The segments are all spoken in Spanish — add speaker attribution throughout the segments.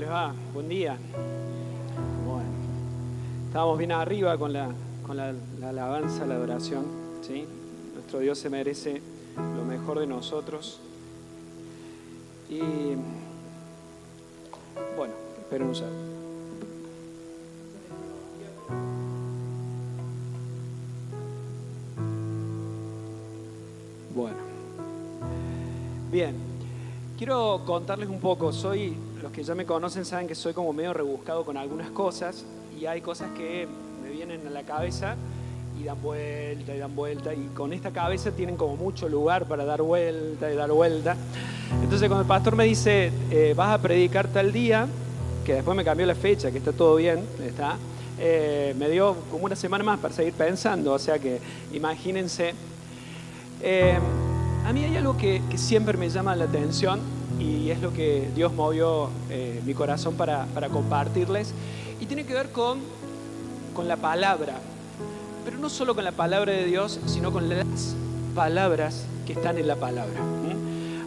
Speaker 1: les va? Buen día. Bueno, estábamos bien arriba con la alabanza, la adoración, ¿sí? Nuestro Dios se merece lo mejor de nosotros. Y bueno, esperen un segundo. Bueno, bien, quiero contarles un poco. Los que ya me conocen saben que soy como medio rebuscado con algunas cosas, y hay cosas que me vienen a la cabeza y dan vuelta y dan vuelta, y con esta cabeza tienen como mucho lugar para dar vuelta y dar vuelta. Entonces cuando el pastor me dice, vas a predicar tal día, que después me cambió la fecha, que está todo bien, me dio como una semana más para seguir pensando, o sea que imagínense. A mí hay algo que siempre me llama la atención, y es lo que Dios movió mi corazón para compartirles, y tiene que ver con la palabra, pero no solo con la palabra de Dios, sino con las palabras que están en la palabra.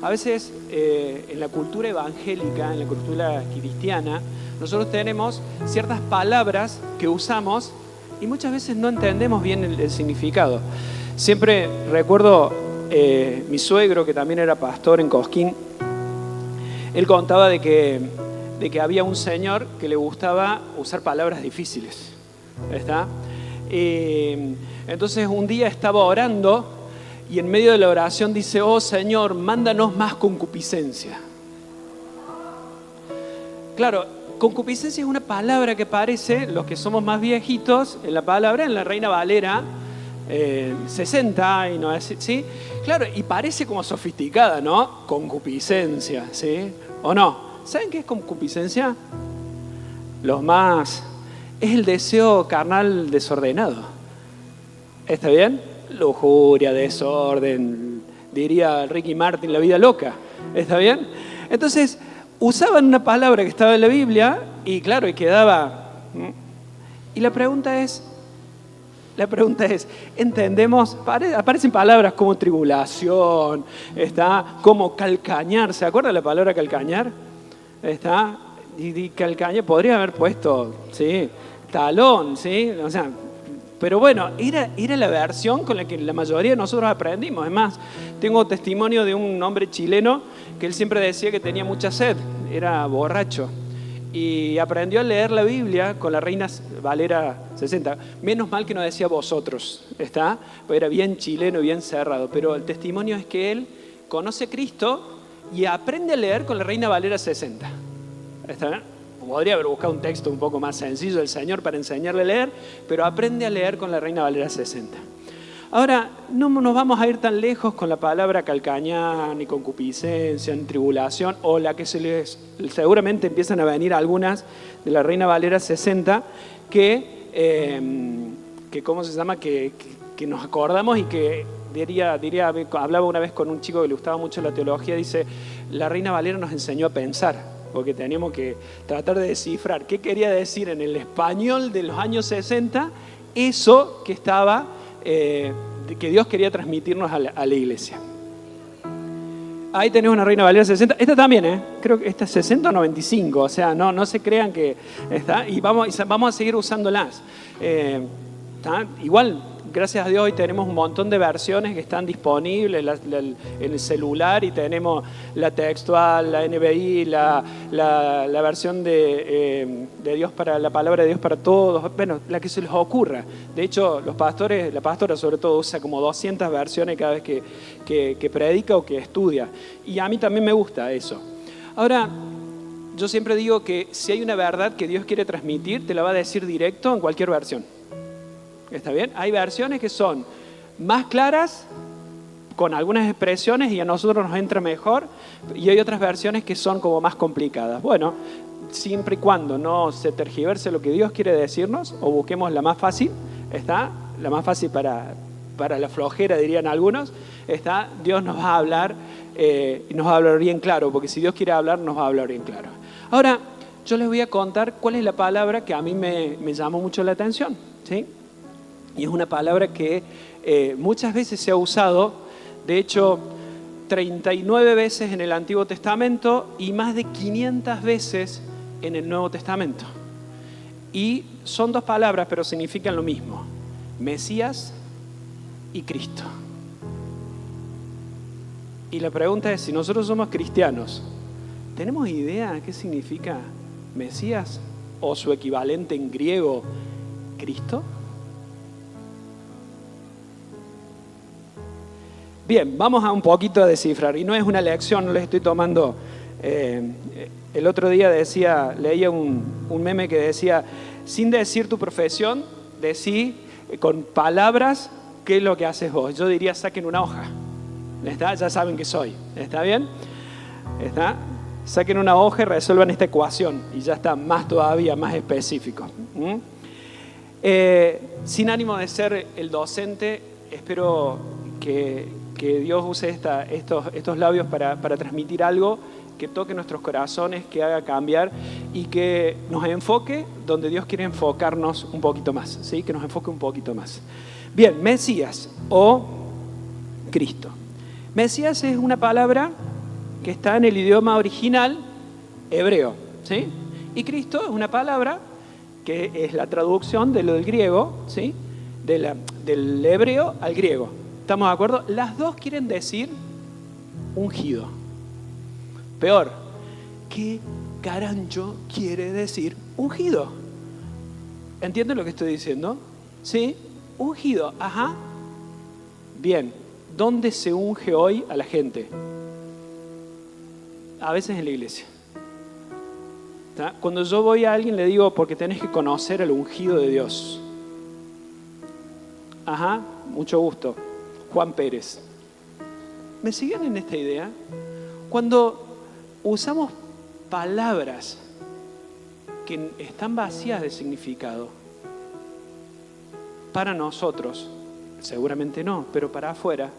Speaker 1: A veces en la cultura evangélica, en la cultura cristiana, nosotros tenemos ciertas palabras que usamos y muchas veces no entendemos bien el significado. Siempre recuerdo mi suegro, que también era pastor en Cosquín. Él contaba de que había un señor que le gustaba usar palabras difíciles. Entonces un día estaba orando y en medio de la oración dice: oh Señor, mándanos más concupiscencia. Claro, concupiscencia es una palabra que aparece, los que somos más viejitos, en la Reina Valera 60, y no es, ¿sí? Claro, y parece como sofisticada, ¿no? Concupiscencia, ¿sí? ¿O no? ¿Saben qué es concupiscencia? Es el deseo carnal desordenado. ¿Está bien? Lujuria, desorden, diría Ricky Martin, la vida loca. ¿Está bien? Entonces, usaban una palabra que estaba en la Biblia y claro, y quedaba. Y la pregunta es, ¿entendemos? Aparecen palabras como tribulación, como calcañar. ¿Se acuerdan la palabra calcañar? Y calcañar podría haber puesto, ¿sí? Talón, ¿sí? O sea, pero bueno, era la versión con la que la mayoría de nosotros aprendimos. Es más, tengo testimonio de un hombre chileno que él siempre decía que tenía mucha sed, era borracho. Y aprendió a leer la Biblia con la Reina Valera 60. Menos mal que no decía vosotros, porque era bien chileno, bien cerrado. Pero el testimonio es que él conoce a Cristo y aprende a leer con la Reina Valera 60. Podría haber buscado un texto un poco más sencillo del Señor para enseñarle a leer, pero aprende a leer con la Reina Valera 60. Ahora, no nos vamos a ir tan lejos con la palabra calcañar, ni concupiscencia, ni tribulación, o la que seguramente empiezan a venir algunas de la Reina Valera 60, que ¿cómo se llama? Que nos acordamos y que hablaba una vez con un chico que le gustaba mucho la teología, dice: la Reina Valera nos enseñó a pensar, porque teníamos que tratar de descifrar qué quería decir en el español de los años 60 eso que estaba... que Dios quería transmitirnos a la iglesia. Ahí tenés una Reina Valera 60. Esta también, creo que esta es 60 o 95. O sea, no se crean que está. Y vamos a seguir usándolas. Igual, gracias a Dios, hoy tenemos un montón de versiones que están disponibles en el celular, y tenemos la textual, la NBI, la versión de Dios, para la palabra de Dios para todos, bueno, la que se les ocurra. De hecho, la pastora sobre todo usa como 200 versiones cada vez que predica o que estudia. Y a mí también me gusta eso. Ahora, yo siempre digo que si hay una verdad que Dios quiere transmitir, te la va a decir directo en cualquier versión. ¿Está bien? Hay versiones que son más claras, con algunas expresiones, y a nosotros nos entra mejor, y hay otras versiones que son como más complicadas. Bueno, siempre y cuando no se tergiverse lo que Dios quiere decirnos, o busquemos la más fácil, la más fácil para la flojera, dirían algunos, Dios nos va a hablar, y nos va a hablar bien claro, porque si Dios quiere hablar, nos va a hablar bien claro. Ahora, yo les voy a contar cuál es la palabra que a mí me llamó mucho la atención, ¿sí? Y es una palabra que muchas veces se ha usado, de hecho 39 veces en el Antiguo Testamento y más de 500 veces en el Nuevo Testamento. Y son dos palabras, pero significan lo mismo: Mesías y Cristo. Y la pregunta es, si nosotros somos cristianos, ¿tenemos idea de qué significa Mesías o su equivalente en griego, Cristo? Bien, vamos a un poquito a descifrar. Y no es una lección, no les estoy tomando. El otro día leía un meme que decía: sin decir tu profesión, decí con palabras qué es lo que haces vos. Yo diría: saquen una hoja. ¿Está? Ya saben que soy. ¿Está bien? ¿Está? Saquen una hoja y resuelvan esta ecuación. Y ya está todavía más específico. Sin ánimo de ser el docente, espero que Dios use estos labios para transmitir algo que toque nuestros corazones, que haga cambiar y que nos enfoque donde Dios quiere enfocarnos un poquito más, ¿sí? Que nos enfoque un poquito más. Bien, Mesías o Cristo. Mesías es una palabra que está en el idioma original hebreo, ¿sí? Y Cristo es una palabra que es la traducción de lo del griego, ¿sí? Del hebreo al griego. ¿Estamos de acuerdo? Las dos quieren decir ungido. Peor, ¿qué carancho quiere decir ungido? ¿Entienden lo que estoy diciendo? ¿Sí? Ungido, ajá. Bien, ¿dónde se unge hoy a la gente? A veces en la iglesia. ¿Está? Cuando yo voy a alguien le digo: porque tenés que conocer el ungido de Dios. Ajá, mucho gusto. Juan Pérez. ¿Me siguen en esta idea? Cuando usamos palabras que están vacías de significado, para nosotros, seguramente no, pero para afuera.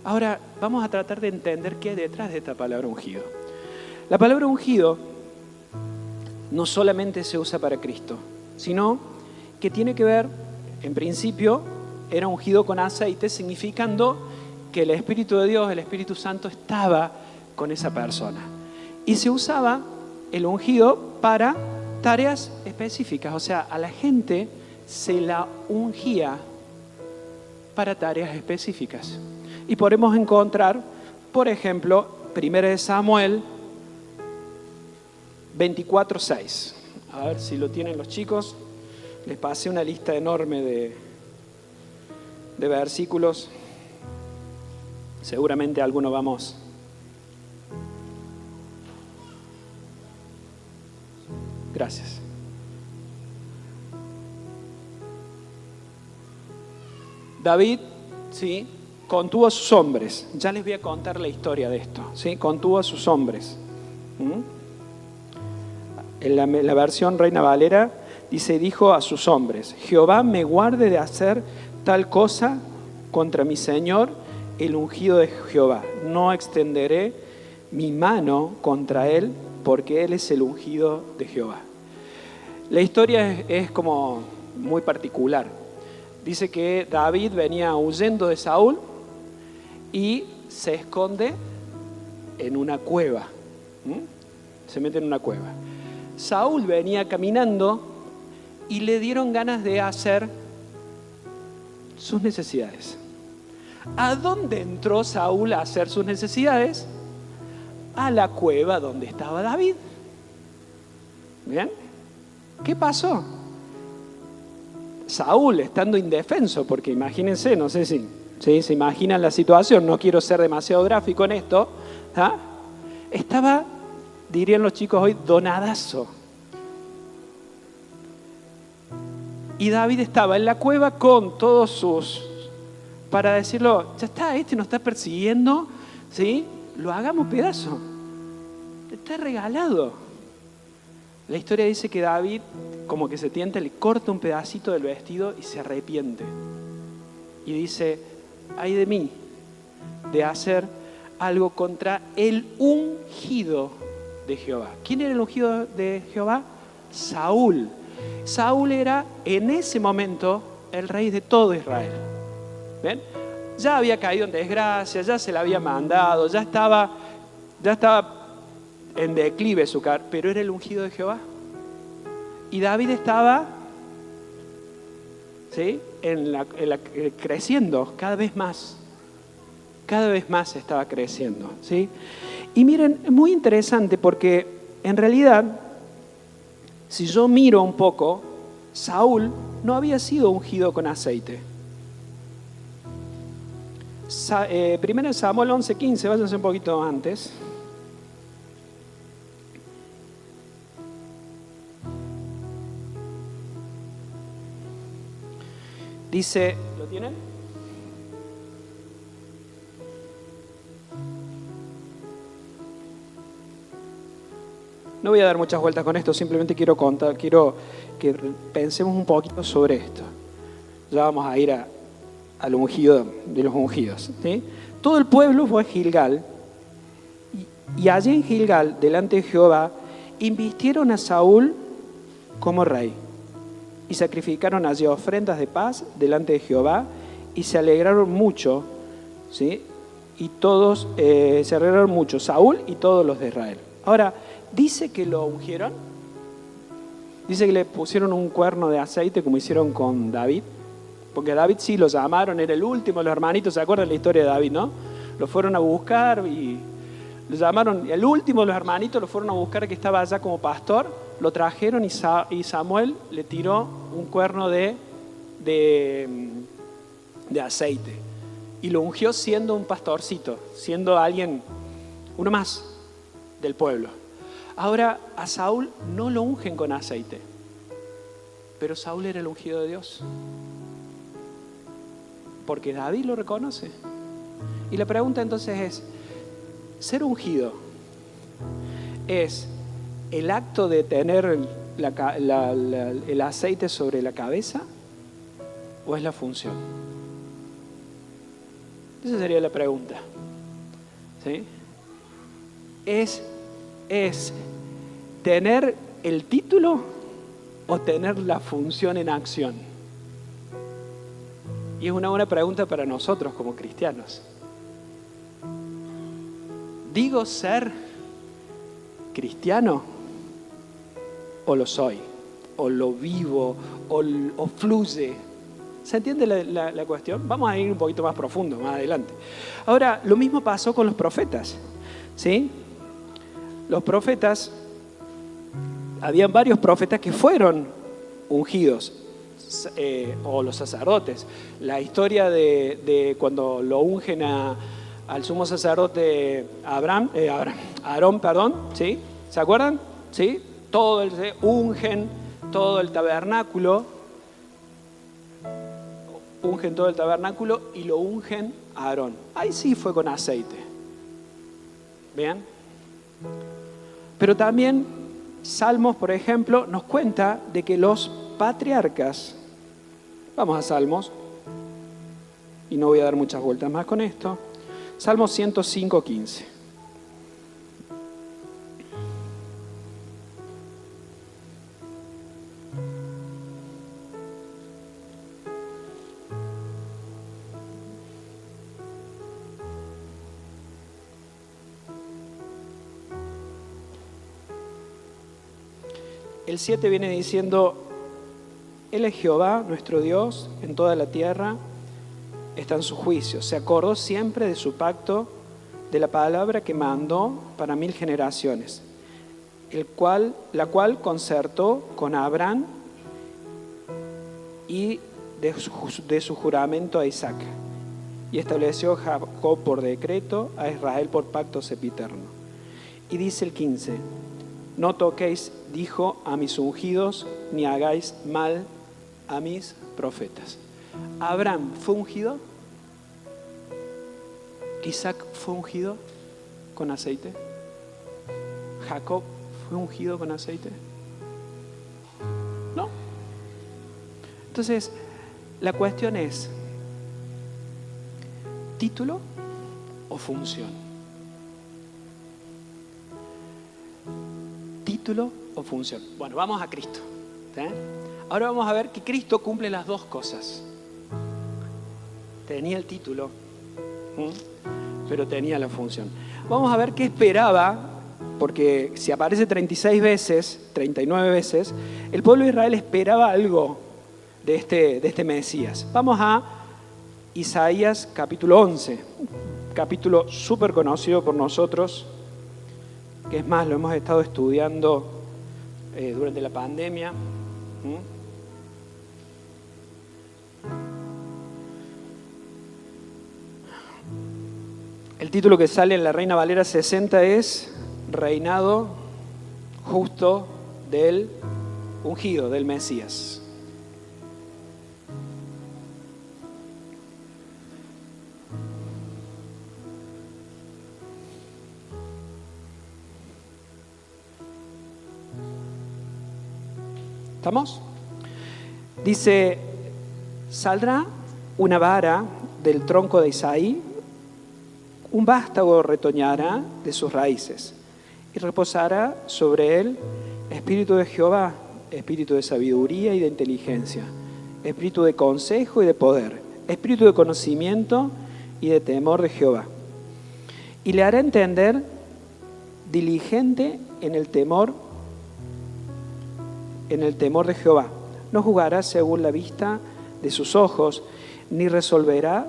Speaker 1: Ahora vamos a tratar de entender qué hay detrás de esta palabra ungido. La palabra ungido no solamente se usa para Cristo, sino que tiene que ver, en principio, era ungido con aceite, significando que el Espíritu de Dios, el Espíritu Santo, estaba con esa persona. Y se usaba el ungido para tareas específicas, o sea, a la gente se la ungía para tareas específicas. Y podemos encontrar, por ejemplo, 1 Samuel 24:6. A ver si lo tienen los chicos. Les pasé una lista enorme de versículos. Seguramente algunos vamos. Gracias. David, sí, contuvo a sus hombres. Ya les voy a contar la historia de esto. ¿Sí? Contuvo a sus hombres. En la versión Reina Valera dice: dijo a sus hombres: Jehová me guarde de hacer tal cosa contra mi Señor, el ungido de Jehová. No extenderé mi mano contra él, porque él es el ungido de Jehová. La historia es como muy particular. Dice que David venía huyendo de Saúl y se esconde en una cueva. Se mete en una cueva. Saúl venía caminando y le dieron ganas de hacer sus necesidades. ¿A dónde entró Saúl a hacer sus necesidades? A la cueva donde estaba David. ¿Bien? ¿Qué pasó? Saúl, estando indefenso, porque imagínense, no sé si se imaginan la situación, no quiero ser demasiado gráfico en esto, ¿ah? Estaba, dirían los chicos hoy, donadazo. Y David estaba en la cueva con todos sus, para decirlo, ya está, este nos está persiguiendo, ¿sí? Lo hagamos pedazo. Está regalado. La historia dice que David, como que se tienta, le corta un pedacito del vestido y se arrepiente. Y dice: ay de mí, de hacer algo contra el ungido de Jehová. ¿Quién era el ungido de Jehová? Saúl. Saúl era en ese momento el rey de todo Israel. ¿Ven? Ya había caído en desgracia, ya se le había mandado, ya estaba Ya estaba en declive su carrera, pero era el ungido de Jehová. Y David estaba, ¿sí?, creciendo cada vez más. Cada vez más estaba creciendo, ¿sí? Y miren, es muy interesante porque en realidad, si yo miro un poco, Saúl no había sido ungido con aceite. Primero Samuel 11:15, váyanse un poquito antes. Dice, ¿lo tienen? No voy a dar muchas vueltas con esto, simplemente quiero que pensemos un poquito sobre esto. Ya vamos a ir al ungido de los ungidos, ¿sí? Todo el pueblo fue a Gilgal y allí en Gilgal, delante de Jehová, invistieron a Saúl como rey y sacrificaron allí ofrendas de paz delante de Jehová y se alegraron mucho, ¿sí? Y todos se alegraron mucho, Saúl y todos los de Israel. Ahora, dice que lo ungieron, dice que le pusieron un cuerno de aceite como hicieron con David, porque David sí lo llamaron, era el último, los hermanitos, ¿se acuerdan la historia de David, no? Lo fueron a buscar y lo llamaron, el último de los hermanitos lo fueron a buscar que estaba allá como pastor, lo trajeron y Samuel le tiró un cuerno de aceite y lo ungió siendo un pastorcito, siendo alguien, uno más del pueblo. Ahora a Saúl no lo ungen con aceite, pero Saúl era el ungido de Dios, porque David lo reconoce. Y la pregunta entonces es, ¿ser ungido es el acto de tener el aceite sobre la cabeza o es la función? Esa sería la pregunta, ¿sí? ¿Es tener el título o tener la función en acción? Y es una buena pregunta para nosotros como cristianos. ¿Digo ser cristiano o lo soy? ¿O lo vivo? ¿O fluye? ¿Se entiende la cuestión? Vamos a ir un poquito más profundo más adelante. Ahora, lo mismo pasó con los profetas, ¿sí? Los profetas, habían varios profetas que fueron ungidos, o los sacerdotes. La historia de cuando lo ungen al sumo sacerdote Aarón, ¿sí? ¿Se acuerdan? ¿Sí? Ungen todo el tabernáculo, y lo ungen a Aarón. Ahí sí fue con aceite. ¿Bien? Pero también Salmos, por ejemplo, nos cuenta de que los patriarcas, vamos a Salmos, y no voy a dar muchas vueltas más con esto, Salmos 105:15. El 7 viene diciendo, Él es Jehová, nuestro Dios, en toda la tierra están sus juicios. Se acordó siempre de su pacto, de la palabra que mandó para 1000 generaciones, la cual concertó con Abraham y de su juramento a Isaac. Y estableció a Jacob por decreto, a Israel por pacto sempiterno. Y dice el 15, no toquéis, dijo, a mis ungidos, ni hagáis mal a mis profetas. Abraham fue ungido. Isaac fue ungido con aceite. Jacob fue ungido con aceite. No. Entonces, la cuestión es, ¿título o función? ¿Título o función? Bueno, vamos a Cristo, ¿sí? Ahora vamos a ver que Cristo cumple las dos cosas. Tenía el título, pero tenía la función. Vamos a ver qué esperaba, porque si aparece 36 veces, 39 veces, el pueblo de Israel esperaba algo de este Mesías. Vamos a Isaías capítulo 11, capítulo súper conocido por nosotros, que es más, lo hemos estado estudiando durante la pandemia. El título que sale en la Reina Valera 60 es Reinado justo del ungido, del Mesías. ¿Estamos? Dice, saldrá una vara del tronco de Isaí, un vástago retoñará de sus raíces y reposará sobre él espíritu de Jehová, espíritu de sabiduría y de inteligencia, espíritu de consejo y de poder, espíritu de conocimiento y de temor de Jehová. Y le hará entender diligente en el temor de Jehová. No jugará según la vista de sus ojos, ni resolverá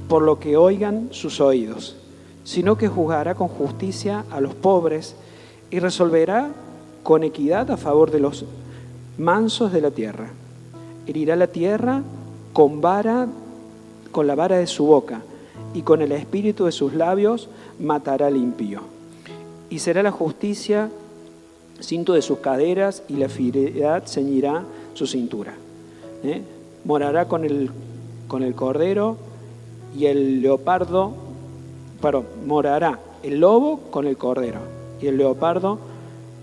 Speaker 1: por lo que oigan sus oídos, sino que juzgará con justicia a los pobres y resolverá con equidad a favor de los mansos de la tierra. Herirá la tierra con la vara de su boca, y con el espíritu de sus labios matará al impío. Y será la justicia cinto de sus caderas, y la fidelidad ceñirá su cintura. Morará con el cordero y el leopardo, morará el lobo con el cordero, y el leopardo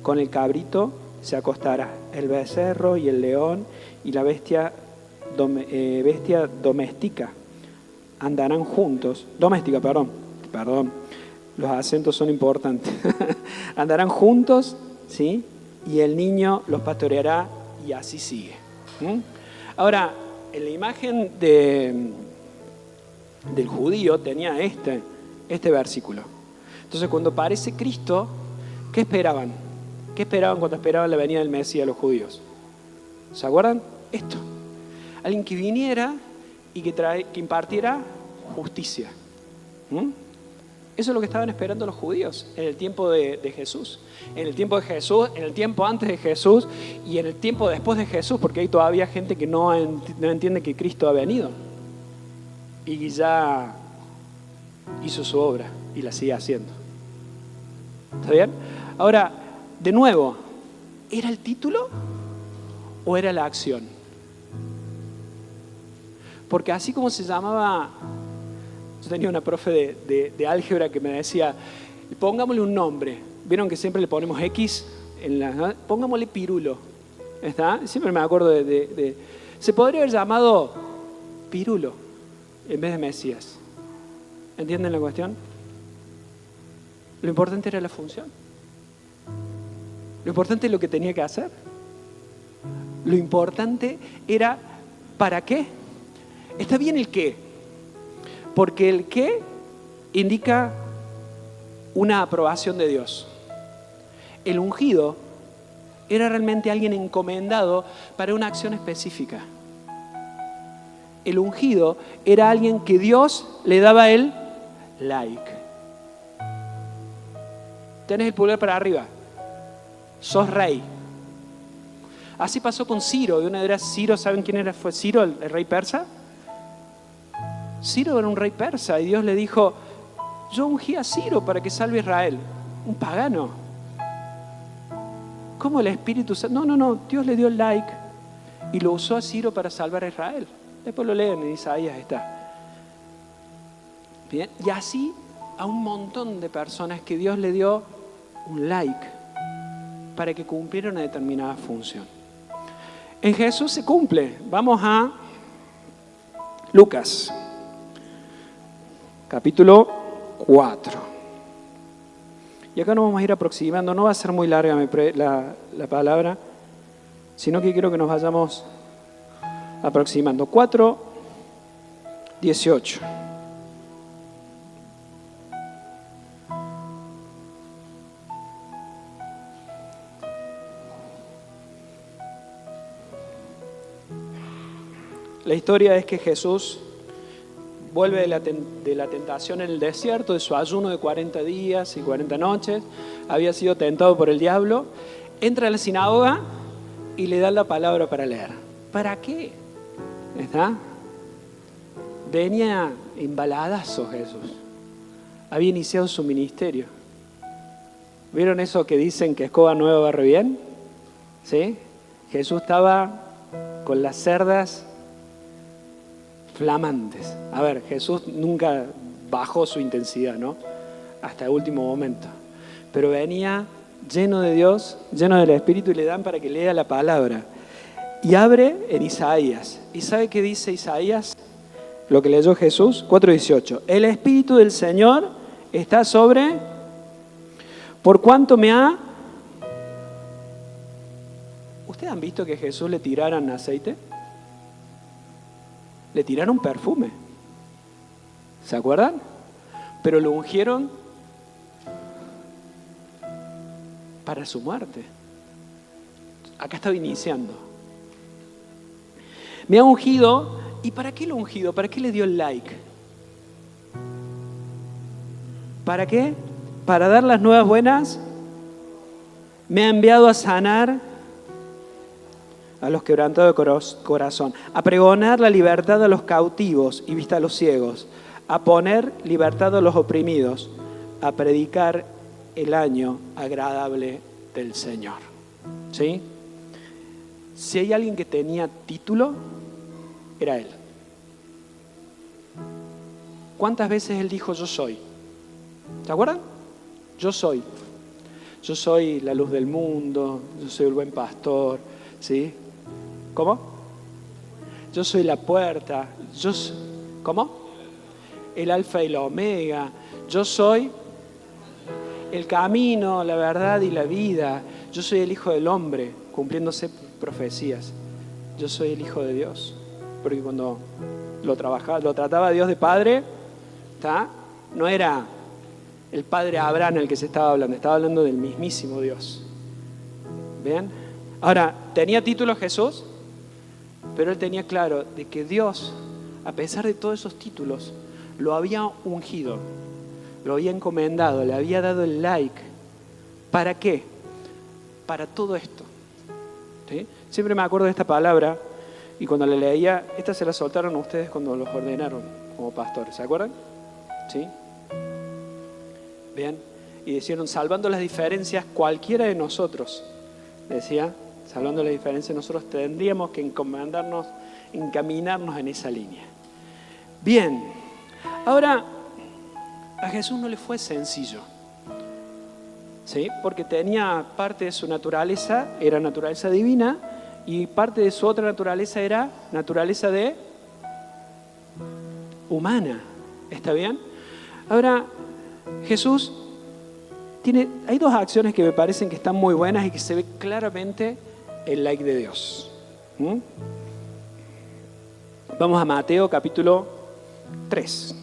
Speaker 1: con el cabrito se acostará. El becerro y el león y la bestia doméstica andarán juntos. Perdón, los acentos son importantes. Andarán juntos, ¿sí? Y el niño los pastoreará, y así sigue. Ahora, en la imagen del judío tenía este versículo. Entonces, cuando aparece Cristo, ¿qué esperaban? ¿Qué esperaban cuando esperaban la venida del Mesías los judíos? ¿Se acuerdan? Esto. Alguien que viniera y que impartiera justicia. Eso es lo que estaban esperando los judíos en el tiempo de Jesús. En el tiempo de Jesús, en el tiempo antes de Jesús y en el tiempo después de Jesús, porque hay todavía gente que no entiende que Cristo ha venido y ya hizo su obra y la sigue haciendo. ¿Está bien? Ahora, de nuevo, ¿era el título o era la acción? Porque así como se llamaba, yo tenía una profe de álgebra que me decía, pongámosle un nombre. ¿Vieron que siempre le ponemos X? Pongámosle Pirulo. ¿Está? Siempre me acuerdo se podría haber llamado Pirulo en vez de Mesías. ¿Entienden la cuestión? Lo importante era la función. Lo importante es lo que tenía que hacer. Lo importante era ¿para qué? Está bien el qué, porque el qué indica una aprobación de Dios. El ungido era realmente alguien encomendado para una acción específica. El ungido era alguien que Dios le daba el like. Tenés el pulgar para arriba. Sos rey. Así pasó con Ciro. De una era Ciro, ¿saben quién fue Ciro, el rey persa? Ciro era un rey persa y Dios le dijo, yo ungí a Ciro para que salve a Israel. Un pagano. ¿Cómo el Espíritu Santo? No, Dios le dio el like y lo usó a Ciro para salvar a Israel. Después lo leen en Isaías, está. Bien. Y así a un montón de personas que Dios le dio un like para que cumplieran una determinada función. En Jesús se cumple. Vamos a Lucas, capítulo 4. Y acá nos vamos a ir aproximando. No va a ser muy larga la palabra, sino que quiero que nos vayamos aproximando. 4:18. La historia es que Jesús vuelve de la tentación en el desierto, de su ayuno de 40 días y 40 noches. Había sido tentado por el diablo. Entra a la sinagoga y le dan la palabra para leer. ¿Para qué? ¿Está? Venía embaladazo Jesús. Había iniciado su ministerio. ¿Vieron eso que dicen que escoba nueva barre bien? ¿Sí? Jesús estaba con las cerdas flamantes. A ver, Jesús nunca bajó su intensidad, ¿no? Hasta el último momento. Pero venía lleno de Dios, lleno del Espíritu, y le dan para que lea la palabra. Y abre en Isaías. ¿Y sabe qué dice Isaías? Lo que leyó Jesús, 4:18. El Espíritu del Señor está sobre, por cuanto me ha... ¿Ustedes han visto que a Jesús le tiraran aceite? Le tiraron perfume. ¿Se acuerdan? Pero lo ungieron para su muerte. Acá estaba iniciando. Me ha ungido. ¿Y para qué lo ungido? ¿Para qué le dio el like? ¿Para qué? Para dar las nuevas buenas. Me ha enviado a sanar a los quebrantados de corazón, a pregonar la libertad a los cautivos y vista a los ciegos, a poner libertad a los oprimidos, a predicar el año agradable del Señor. ¿Sí? Si hay alguien que tenía título, era Él. ¿Cuántas veces Él dijo yo soy? ¿Se acuerdan? Yo soy. Yo soy la luz del mundo, yo soy el buen pastor, ¿sí? ¿Cómo? Yo soy la puerta, ¿cómo? El alfa y la omega, yo soy el camino, la verdad y la vida, yo soy el Hijo del Hombre, cumpliéndose profecías, yo soy el Hijo de Dios, porque cuando lo trataba Dios de Padre, ¿está? No era el Padre Abraham el que se estaba hablando del mismísimo Dios. ¿Bien? Ahora, ¿tenía título Jesús? Pero él tenía claro de que Dios, a pesar de todos esos títulos, lo había ungido, lo había encomendado, le había dado el like. ¿Para qué? Para todo esto. ¿Sí? Siempre me acuerdo de esta palabra y cuando la leía, esta se la soltaron a ustedes cuando los ordenaron como pastores, ¿se acuerdan? ¿Sí? Bien, y decían, salvando las diferencias, cualquiera de nosotros, decía, salvando las diferencias, nosotros tendríamos que encaminarnos en esa línea. Bien, ahora, a Jesús no le fue sencillo, ¿sí? Porque tenía parte de su naturaleza, era naturaleza divina, y parte de su otra naturaleza era naturaleza humana, ¿está bien? Ahora, Jesús hay dos acciones que me parecen que están muy buenas y que se ve claramente el like de Dios. Vamos a Mateo capítulo 3.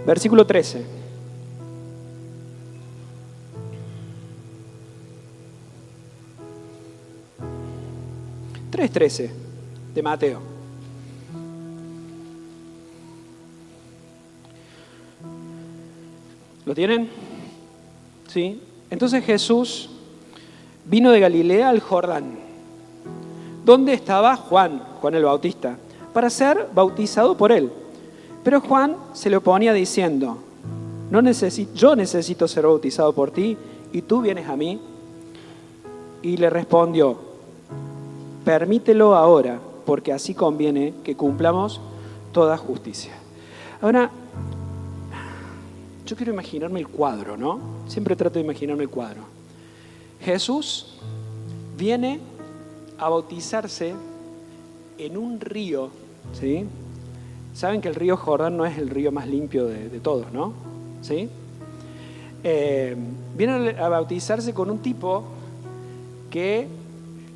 Speaker 1: Versículo 13. (3:13) de Mateo. ¿Lo tienen? ¿Sí? Entonces Jesús vino de Galilea al Jordán, donde estaba Juan el Bautista, para ser bautizado por él. Pero Juan se le oponía diciendo, yo necesito ser bautizado por ti y tú vienes a mí. Y le respondió, permítelo ahora, porque así conviene que cumplamos toda justicia. Ahora, yo quiero imaginarme el cuadro, ¿no? Siempre trato de imaginarme el cuadro. Jesús viene a bautizarse en un río, ¿sí? Saben que el río Jordán no es el río más limpio de todos, ¿no? ¿Sí? Viene a bautizarse con un tipo que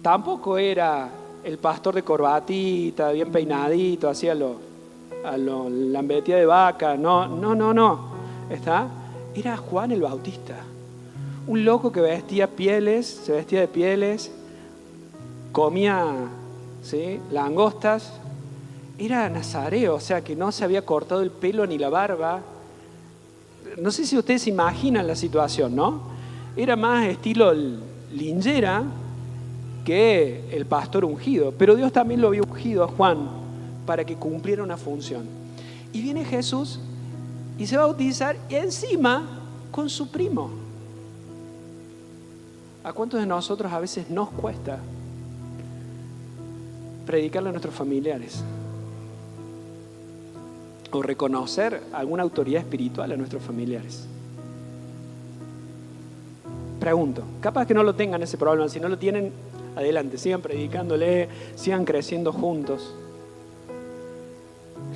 Speaker 1: tampoco era el pastor de corbatita, bien peinadito, hacía la embetida de vaca, no. ¿Está? Era Juan el Bautista, Un loco que vestía pieles, se vestía de pieles, comía, ¿sí?, langostas. Era nazareo, o sea que no se había cortado el pelo ni la barba. No sé si ustedes se imaginan la situación, ¿no? Era más estilo lingera que el pastor ungido. Pero Dios también lo había ungido a Juan para que cumpliera una función. Y viene Jesús y se va a bautizar y encima con su primo. ¿A cuántos de nosotros a veces nos cuesta predicarle a nuestros familiares? O reconocer alguna autoridad espiritual a nuestros familiares. Pregunto, capaz que no lo tengan ese problema. Si no lo tienen, adelante, sigan predicándole, sigan creciendo juntos.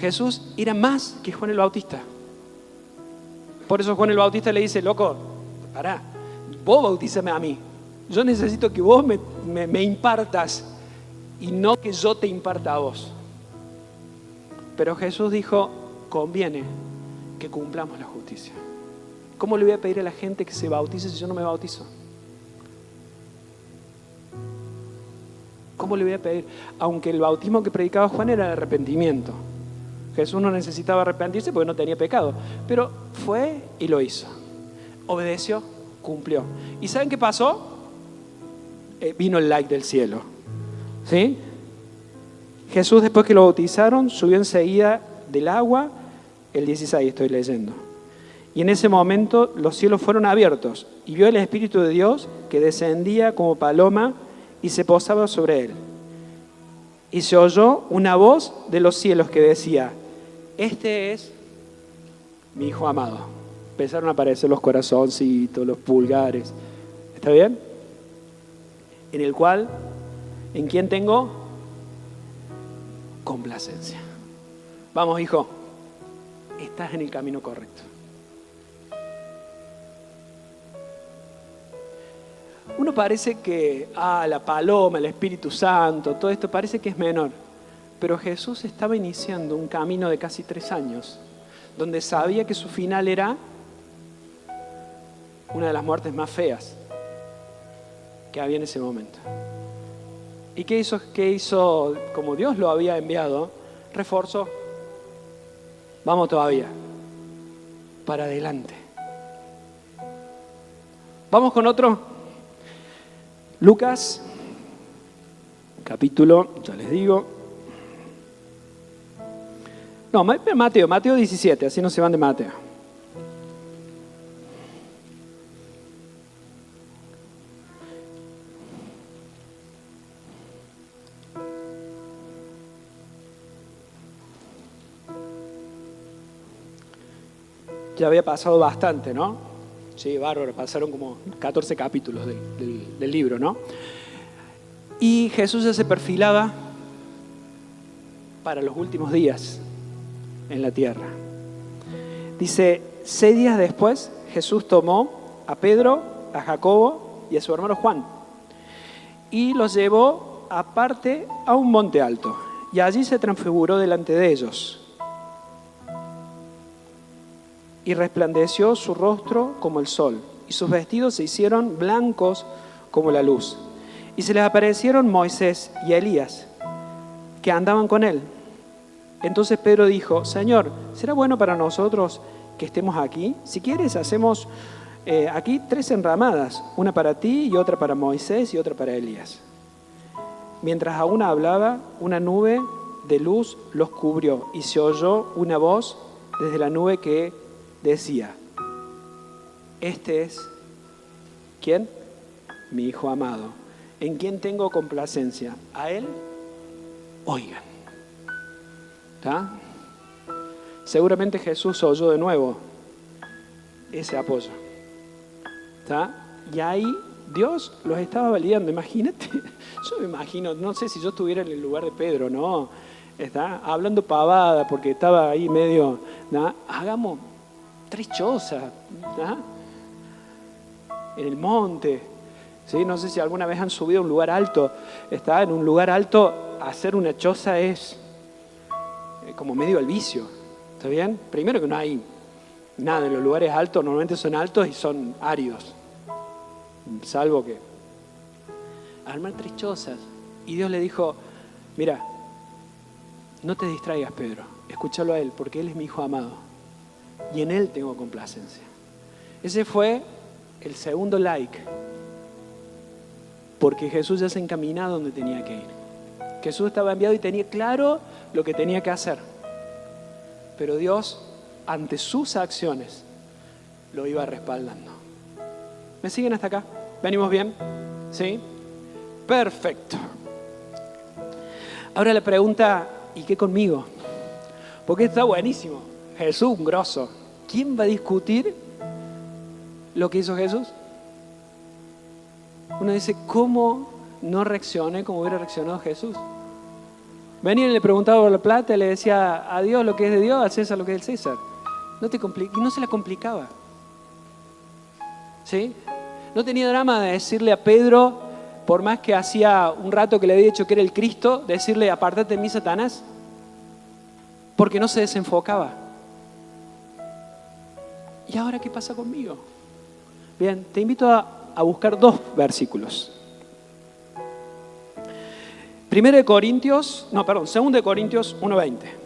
Speaker 1: Jesús era más que Juan el Bautista. Por eso Juan el Bautista le dice: loco, pará, vos bautízame a mí. Yo necesito que vos me impartas y no que yo te imparta a vos. Pero Jesús dijo: conviene que cumplamos la justicia. ¿Cómo le voy a pedir a la gente que se bautice si yo no me bautizo? ¿Cómo le voy a pedir? Aunque el bautismo que predicaba Juan era de arrepentimiento. Jesús no necesitaba arrepentirse porque no tenía pecado. Pero fue y lo hizo. Obedeció, cumplió. ¿Y saben qué pasó? Vino el like del cielo. ¿Sí? Jesús, después que lo bautizaron, subió enseguida del agua. El 16 estoy leyendo. Y en ese momento los cielos fueron abiertos y vio el Espíritu de Dios que descendía como paloma y se posaba sobre él. Y se oyó una voz de los cielos que decía: este es mi Hijo amado. Empezaron a aparecer los corazoncitos, los pulgares. ¿Está bien? En el cual, ¿en quién tengo complacencia? Vamos, hijo, estás en el camino correcto. Uno parece que, la paloma, el Espíritu Santo, todo esto parece que es menor. Pero Jesús estaba iniciando un camino de casi 3 años, donde sabía que su final era una de las muertes más feas que había en ese momento. ¿Y qué hizo? ¿Qué hizo? Como Dios lo había enviado, reforzó. Vamos todavía. Para adelante. Vamos con otro. Lucas, capítulo, ya les digo. No, Mateo 17, así no se van de Mateo. Ya había pasado bastante, ¿no? Sí, bárbaro, pasaron como 14 capítulos del libro, ¿no? Y Jesús ya se perfilaba para los últimos días en la tierra. Dice, 6 días después, Jesús tomó a Pedro, a Jacobo y a su hermano Juan y los llevó aparte a un monte alto y allí se transfiguró delante de ellos. Y resplandeció su rostro como el sol, y sus vestidos se hicieron blancos como la luz. Y se les aparecieron Moisés y Elías, que andaban con él. Entonces Pedro dijo, Señor, ¿será bueno para nosotros que estemos aquí? Si quieres, hacemos aquí 3 enramadas, una para ti y otra para Moisés y otra para Elías. Mientras aún hablaba, una nube de luz los cubrió, y se oyó una voz desde la nube que decía, este es, ¿quién? Mi Hijo amado, en quien tengo complacencia. A él, oigan. ¿Está? Seguramente Jesús oyó de nuevo ese apoyo. ¿Está? Y ahí Dios los estaba validando. Imagínate, yo me imagino, no sé si yo estuviera en el lugar de Pedro, ¿no? Está hablando pavada porque estaba ahí medio, ¿no? Hagamos 3 chozas, ¿no? En el monte, ¿sí? No sé si alguna vez han subido a un lugar alto. Está en un lugar alto, hacer una choza es como medio al vicio, ¿está bien? Primero que no hay nada en los lugares altos, normalmente son altos y son áridos, salvo que armar 3 chozas. Y Dios le dijo, mira, no te distraigas, Pedro, escúchalo a Él, porque Él es mi Hijo amado, y en Él tengo complacencia. Ese fue el segundo like, porque Jesús ya se encaminaba donde tenía que ir. Jesús estaba enviado y tenía claro lo que tenía que hacer. Pero Dios, ante sus acciones, lo iba respaldando. ¿Me siguen hasta acá? ¿Venimos bien? ¿Sí? Perfecto. Ahora la pregunta, ¿y qué conmigo? Porque está buenísimo. Jesús, un grosso. ¿Quién va a discutir lo que hizo Jesús? Uno dice, ¿cómo no reaccioné como hubiera reaccionado Jesús? Venía y le preguntaba por la plata y le decía a Dios lo que es de Dios, a César lo que es del César. Y no se la complicaba. ¿Sí? No tenía drama de decirle a Pedro, por más que hacía un rato que le había dicho que era el Cristo, decirle, apártate de mí, Satanás. Porque no se desenfocaba. ¿Y ahora qué pasa conmigo? Bien, te invito a buscar 2 versículos. 2 de Corintios 1:20.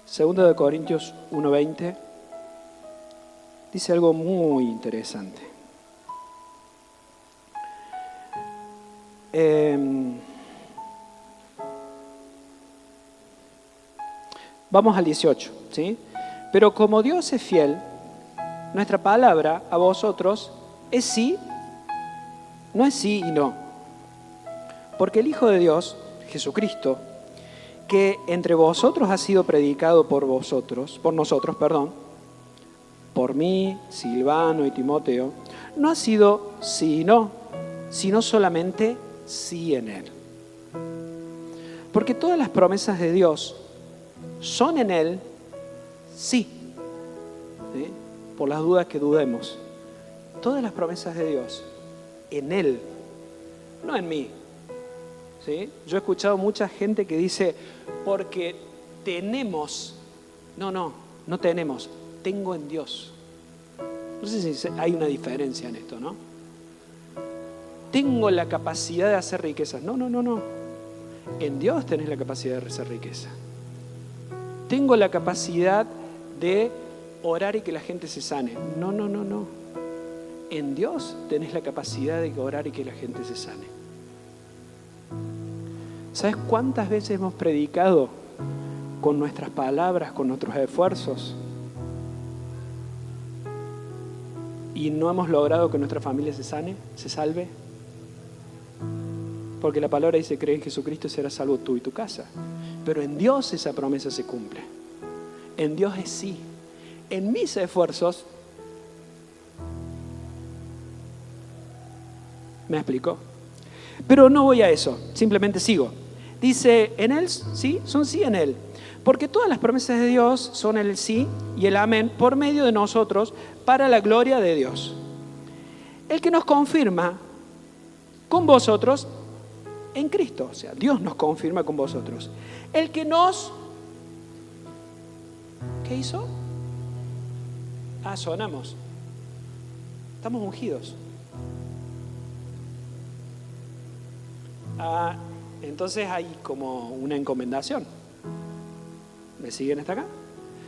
Speaker 1: Segundo de Corintios 1:20 dice algo muy interesante. Vamos al 18, ¿sí? Pero como Dios es fiel, nuestra palabra a vosotros es sí, no es sí y no. Porque el Hijo de Dios, Jesucristo, que entre vosotros ha sido predicado por nosotros, por mí, Silvano y Timoteo, no ha sido sí y no, sino solamente sí en Él. Porque todas las promesas de Dios son en Él sí. ¿Sí? Por las dudas que dudemos. Todas las promesas de Dios en Él, no en mí. ¿Sí? Yo he escuchado mucha gente que dice, porque tenemos. No tenemos. Tengo en Dios. No sé si hay una diferencia en esto, ¿no? Tengo la capacidad de hacer riquezas. No. En Dios tenés la capacidad de hacer riqueza. Tengo la capacidad de orar y que la gente se sane. No. En Dios tenés la capacidad de orar y que la gente se sane. ¿Sabes cuántas veces hemos predicado con nuestras palabras, con nuestros esfuerzos, y no hemos logrado que nuestra familia se sane, se salve? Porque la palabra dice, cree en Jesucristo y serás salvo tú y tu casa. Pero en Dios esa promesa se cumple. En Dios es sí. En mis esfuerzos, ¿me explicó? Pero no voy a eso, simplemente sigo. Dice, en Él, sí, son sí en Él. Porque todas las promesas de Dios son el sí y el amén por medio de nosotros para la gloria de Dios. El que nos confirma con vosotros en Cristo. O sea, Dios nos confirma con vosotros. El que nos... ¿Qué hizo? Sonamos. Estamos ungidos. Entonces hay como una encomendación. ¿Me siguen hasta acá?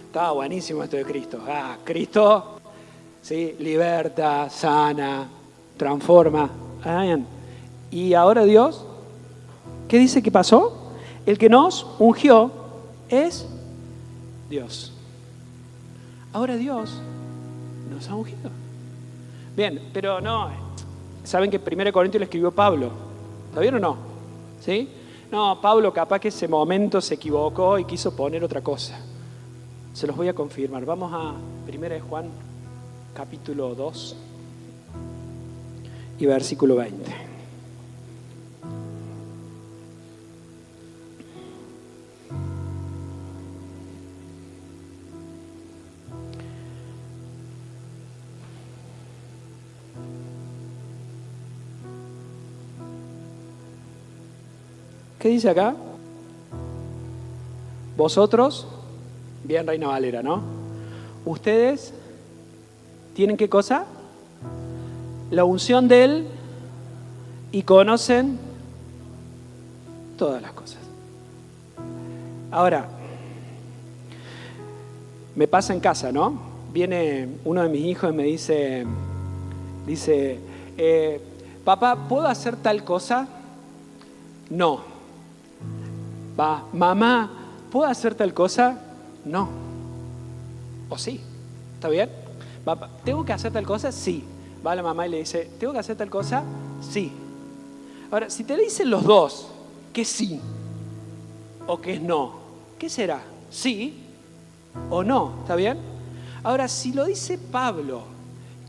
Speaker 1: Estaba buenísimo esto de Cristo. Cristo, ¿sí? Liberta, sana, transforma. Y ahora Dios, ¿qué dice que pasó? El que nos ungió es Dios. Ahora Dios nos ha ungido. Bien, pero no, saben que 1 Corintios le escribió Pablo. ¿Está bien o no? ¿Sí? No, Pablo capaz que ese momento se equivocó y quiso poner otra cosa. Se los voy a confirmar. Vamos a 1 de Juan, capítulo 2 y versículo 20. ¿Qué dice acá? Vosotros, bien Reina Valera, ¿no? Ustedes tienen ¿qué cosa? La unción de Él y conocen todas las cosas. Ahora, me pasa en casa, ¿no? Viene uno de mis hijos y me dice, papá, ¿puedo hacer tal cosa? No. Va, mamá, ¿puedo hacer tal cosa? No. ¿O sí? ¿Está bien? Va, ¿tengo que hacer tal cosa? Sí. Va la mamá y le dice, ¿tengo que hacer tal cosa? Sí. Ahora, si te dicen los dos que sí o que es no, ¿qué será? ¿Sí o no? ¿Está bien? Ahora, si lo dice Pablo,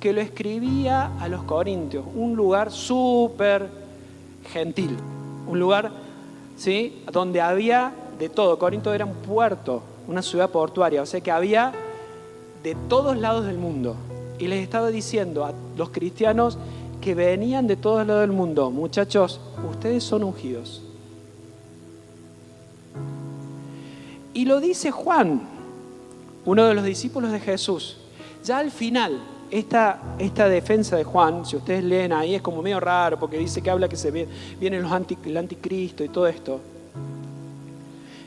Speaker 1: que lo escribía a los Corintios, un lugar súper gentil, un lugar, ¿sí?, donde había de todo. Corinto era un puerto, una ciudad portuaria, o sea que había de todos lados del mundo. Y les estaba diciendo a los cristianos que venían de todos lados del mundo, muchachos, ustedes son ungidos. Y lo dice Juan, uno de los discípulos de Jesús. Ya al final, esta defensa de Juan, si ustedes leen ahí, es como medio raro, porque dice que habla que vienen el anticristo y todo esto.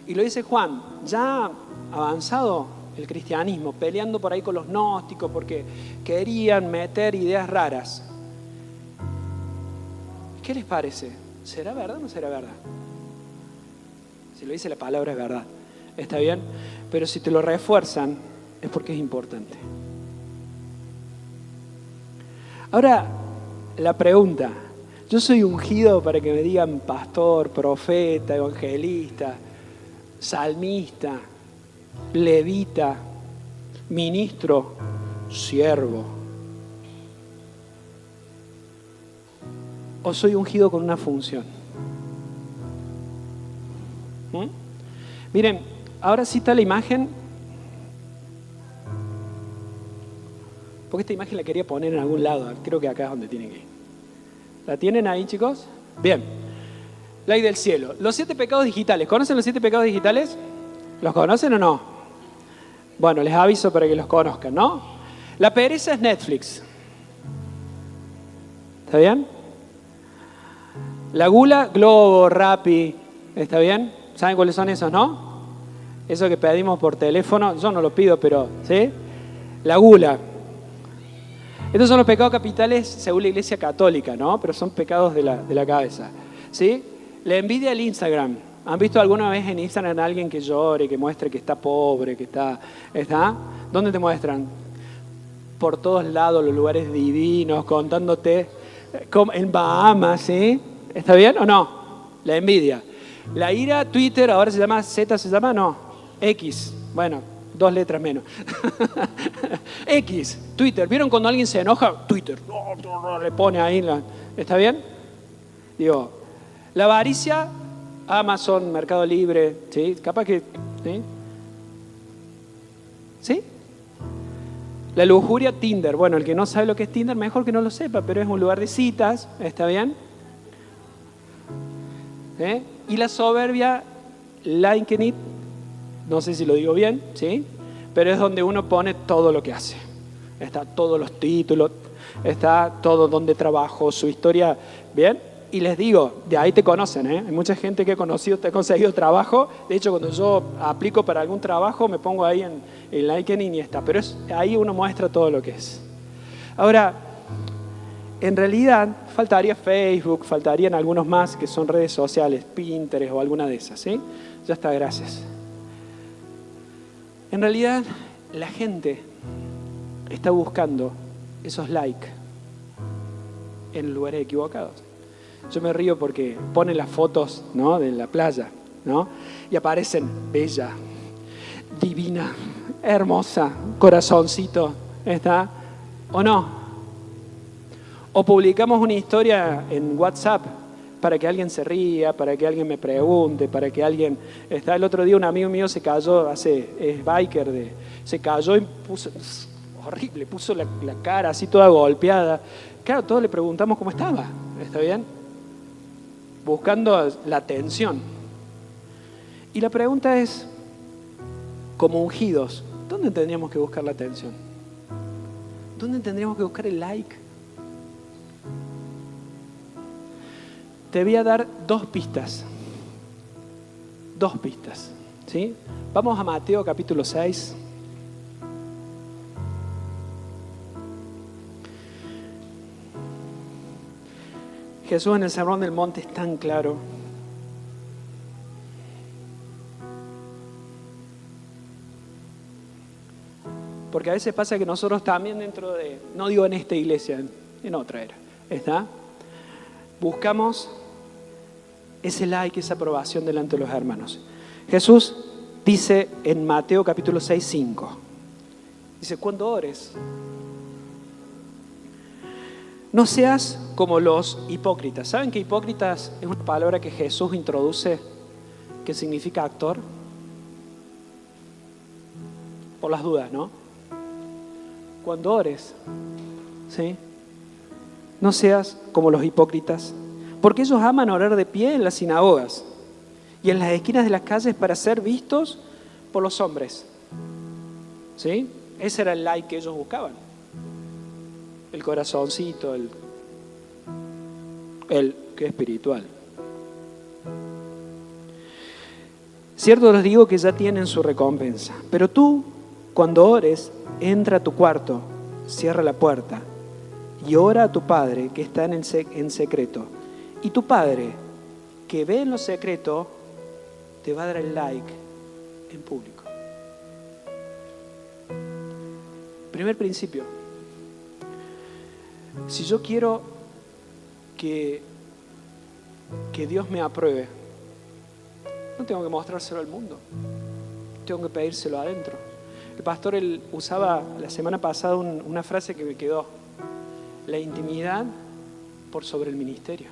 Speaker 1: Y lo dice Juan, ya avanzado el cristianismo, peleando por ahí con los gnósticos, porque querían meter ideas raras. ¿Qué les parece? ¿Será verdad o no será verdad? Si lo dice la palabra es verdad. ¿Está bien? Pero si te lo refuerzan, es porque es importante. Ahora, la pregunta. Yo soy ungido para que me digan pastor, profeta, evangelista, salmista, levita, ministro, siervo. ¿O soy ungido con una función? Miren, ahora sí está la imagen. Porque esta imagen la quería poner en algún lado. Creo que acá es donde tienen que ir. ¿La tienen ahí, chicos? Bien. Ley del cielo. Los 7 pecados digitales. ¿Conocen los 7 pecados digitales? ¿Los conocen o no? Bueno, les aviso para que los conozcan, ¿no? La pereza es Netflix. ¿Está bien? La gula, Globo, Rappi. ¿Está bien? ¿Saben cuáles son esos, no? Eso que pedimos por teléfono. Yo no lo pido, pero, ¿sí? La gula. Estos son los pecados capitales según la Iglesia Católica, ¿no? Pero son pecados de la cabeza, ¿sí? La envidia del Instagram. ¿Han visto alguna vez en Instagram a alguien que llore, que muestre que está pobre, que está? ¿Dónde te muestran? Por todos lados, los lugares divinos, contándote en Bahamas, ¿sí? ¿Está bien o no? La envidia. La ira, Twitter, ahora se llama Z, ¿se llama? No, X. Bueno, 2 letras menos. X, Twitter. ¿Vieron cuando alguien se enoja? Twitter. Le pone ahí. ¿Está bien? Digo, la avaricia, Amazon, Mercado Libre, ¿sí? Capaz que, ¿sí? ¿Sí? La lujuria, Tinder. Bueno, el que no sabe lo que es Tinder, mejor que no lo sepa, pero es un lugar de citas, ¿está bien? ¿Eh? Y la soberbia, LinkedIn, no sé si lo digo bien, ¿sí? Pero es donde uno pone todo lo que hace. Está todos los títulos, está todo donde trabajo, su historia, ¿bien? Y les digo, de ahí te conocen, ¿eh? Hay mucha gente que ha conseguido trabajo. De hecho, cuando yo aplico para algún trabajo, me pongo ahí en LinkedIn y está. Pero ahí uno muestra todo lo que es. Ahora, en realidad, faltaría Facebook, faltarían algunos más que son redes sociales, Pinterest o alguna de esas, ¿sí? Ya está, gracias. En realidad, la gente está buscando esos likes en lugares equivocados. Yo me río porque ponen las fotos, ¿no?, de la playa, ¿no? Y aparecen bella, divina, hermosa, corazoncito, ¿está? ¿O no? O publicamos una historia en WhatsApp para que alguien se ría, para que alguien me pregunte, para que alguien... El otro día un amigo mío se cayó, es biker, se cayó y puso... Horrible, puso la cara así toda golpeada. Claro, todos le preguntamos cómo estaba, ¿está bien? Buscando la atención. Y la pregunta es, como ungidos, ¿dónde tendríamos que buscar la atención? ¿Dónde tendríamos que buscar el like? Te voy a dar dos pistas. Dos pistas, ¿sí? Vamos a Mateo capítulo 6. Jesús en el Sermón del Monte es tan claro. Porque a veces pasa que nosotros también dentro de, no digo en esta iglesia, en otra era, ¿está? Buscamos ese like, esa aprobación delante de los hermanos. Jesús dice en Mateo capítulo 6, 5. Dice, cuando ores, no seas como los hipócritas. ¿Saben que hipócritas es una palabra que Jesús introduce que significa actor? Por las dudas, ¿no? Cuando ores, ¿sí? No seas como los hipócritas, porque ellos aman orar de pie en las sinagogas y en las esquinas de las calles para ser vistos por los hombres. ¿Sí? Ese era el like que ellos buscaban. El corazoncito, el que es espiritual. Cierto les digo que ya tienen su recompensa, pero tú, cuando ores, entra a tu cuarto, cierra la puerta y ora a tu Padre que está en secreto. Y tu Padre, que ve en lo secreto, te va a dar el like en público. Primer principio. Si yo quiero que Dios me apruebe, no tengo que mostrárselo al mundo. Tengo que pedírselo adentro. El pastor él usaba la semana pasada una frase que me quedó. La intimidad por sobre el ministerio.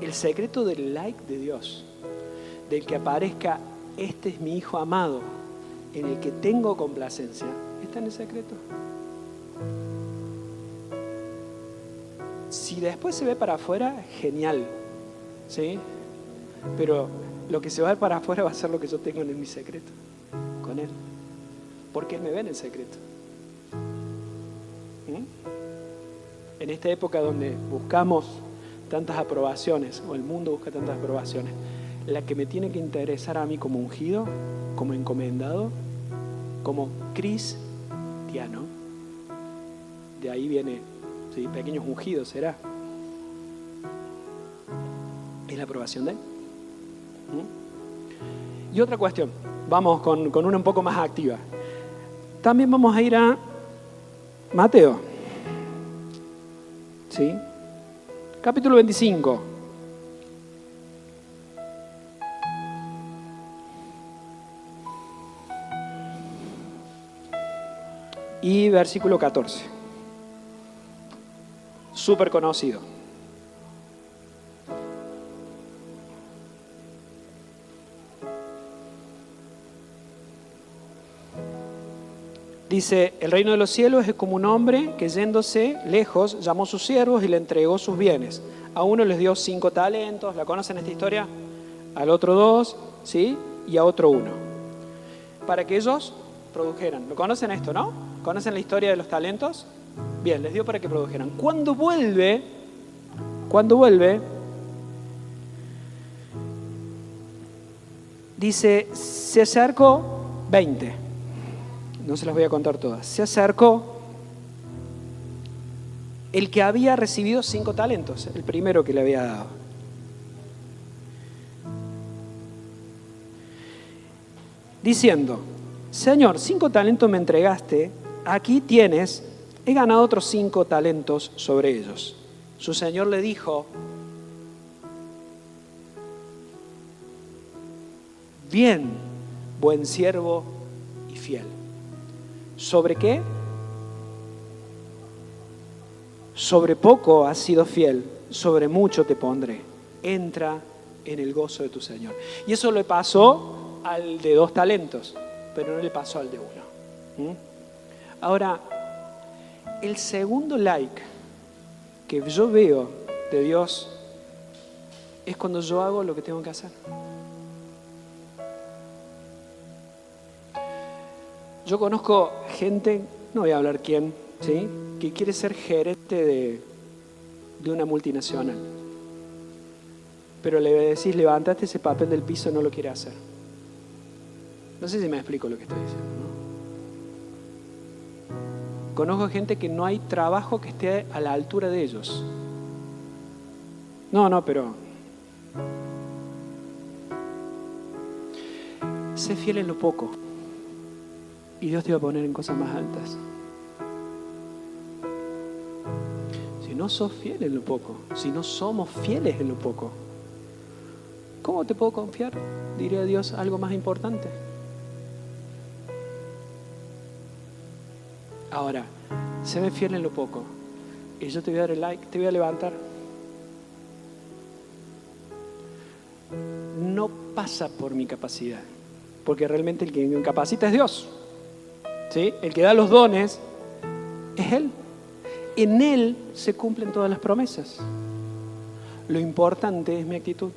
Speaker 1: El secreto del like de Dios, del que aparezca, este es mi hijo amado, en el que tengo complacencia, está en el secreto. Si después se ve para afuera, genial, ¿sí? Pero lo que se va a ver para afuera va a ser lo que yo tengo en mi secreto, con Él. Porque Él me ve en el secreto. En esta época donde buscamos tantas aprobaciones, o el mundo busca tantas aprobaciones, la que me tiene que interesar a mí como ungido, como encomendado, como cristiano, de ahí viene, ¿sí? Pequeños ungidos será, es la aprobación de Él. Y otra cuestión, vamos con una un poco más activa. También vamos a ir a Mateo, ¿sí? Capítulo 25. Y versículo 14. Súper conocido. Dice, el reino de los cielos es como un hombre que yéndose lejos llamó a sus siervos y le entregó sus bienes. A uno les dio 5 talentos, ¿la conocen esta historia? Al otro 2, ¿sí? Y a otro 1. Para que ellos produjeran. ¿Lo conocen esto, no? ¿Conocen la historia de los talentos? Bien, les dio para que produjeran. Cuando vuelve, dice, se acercó 20. No se las voy a contar todas. Se acercó el que había recibido 5 talentos, el primero que le había dado. Diciendo, Señor, 5 talentos me entregaste, aquí tienes, he ganado otros 5 talentos sobre ellos. Su Señor le dijo, bien, buen siervo y fiel. ¿Sobre qué? Sobre poco has sido fiel, sobre mucho te pondré. Entra en el gozo de tu Señor. Y eso le pasó al de 2 talentos, pero no le pasó al de 1. Ahora, el segundo like que yo veo de Dios es cuando yo hago lo que tengo que hacer. Yo conozco gente, no voy a hablar quién, ¿sí?, que quiere ser gerente de una multinacional. Pero le decís, levántate ese papel del piso, no lo quiere hacer. No sé si me explico lo que estoy diciendo, ¿no? Conozco gente que no hay trabajo que esté a la altura de ellos. No, pero sé fiel en lo poco y Dios te va a poner en cosas más altas. Si no sos fiel en lo poco, si no somos fieles en lo poco, ¿cómo te puedo confiar, diría Dios, algo más importante? Ahora, séme fiel en lo poco y yo te voy a dar el like, te voy a levantar. No pasa por mi capacidad, porque realmente el que me capacita es Dios, ¿sí? El que da los dones es Él. En Él se cumplen todas las promesas. Lo importante es mi actitud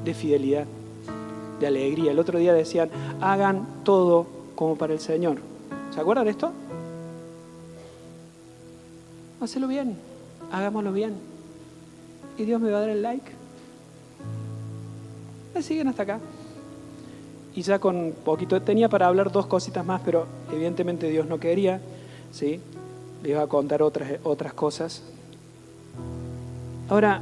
Speaker 1: de fidelidad, de alegría. El otro día decían, hagan todo como para el Señor. ¿Se acuerdan de esto? Hacelo bien, hagámoslo bien. Y Dios me va a dar el like. Me siguen hasta acá. Y ya con poquito, tenía para hablar 2 cositas más, pero evidentemente Dios no quería, ¿sí? Les iba a contar otras cosas. Ahora,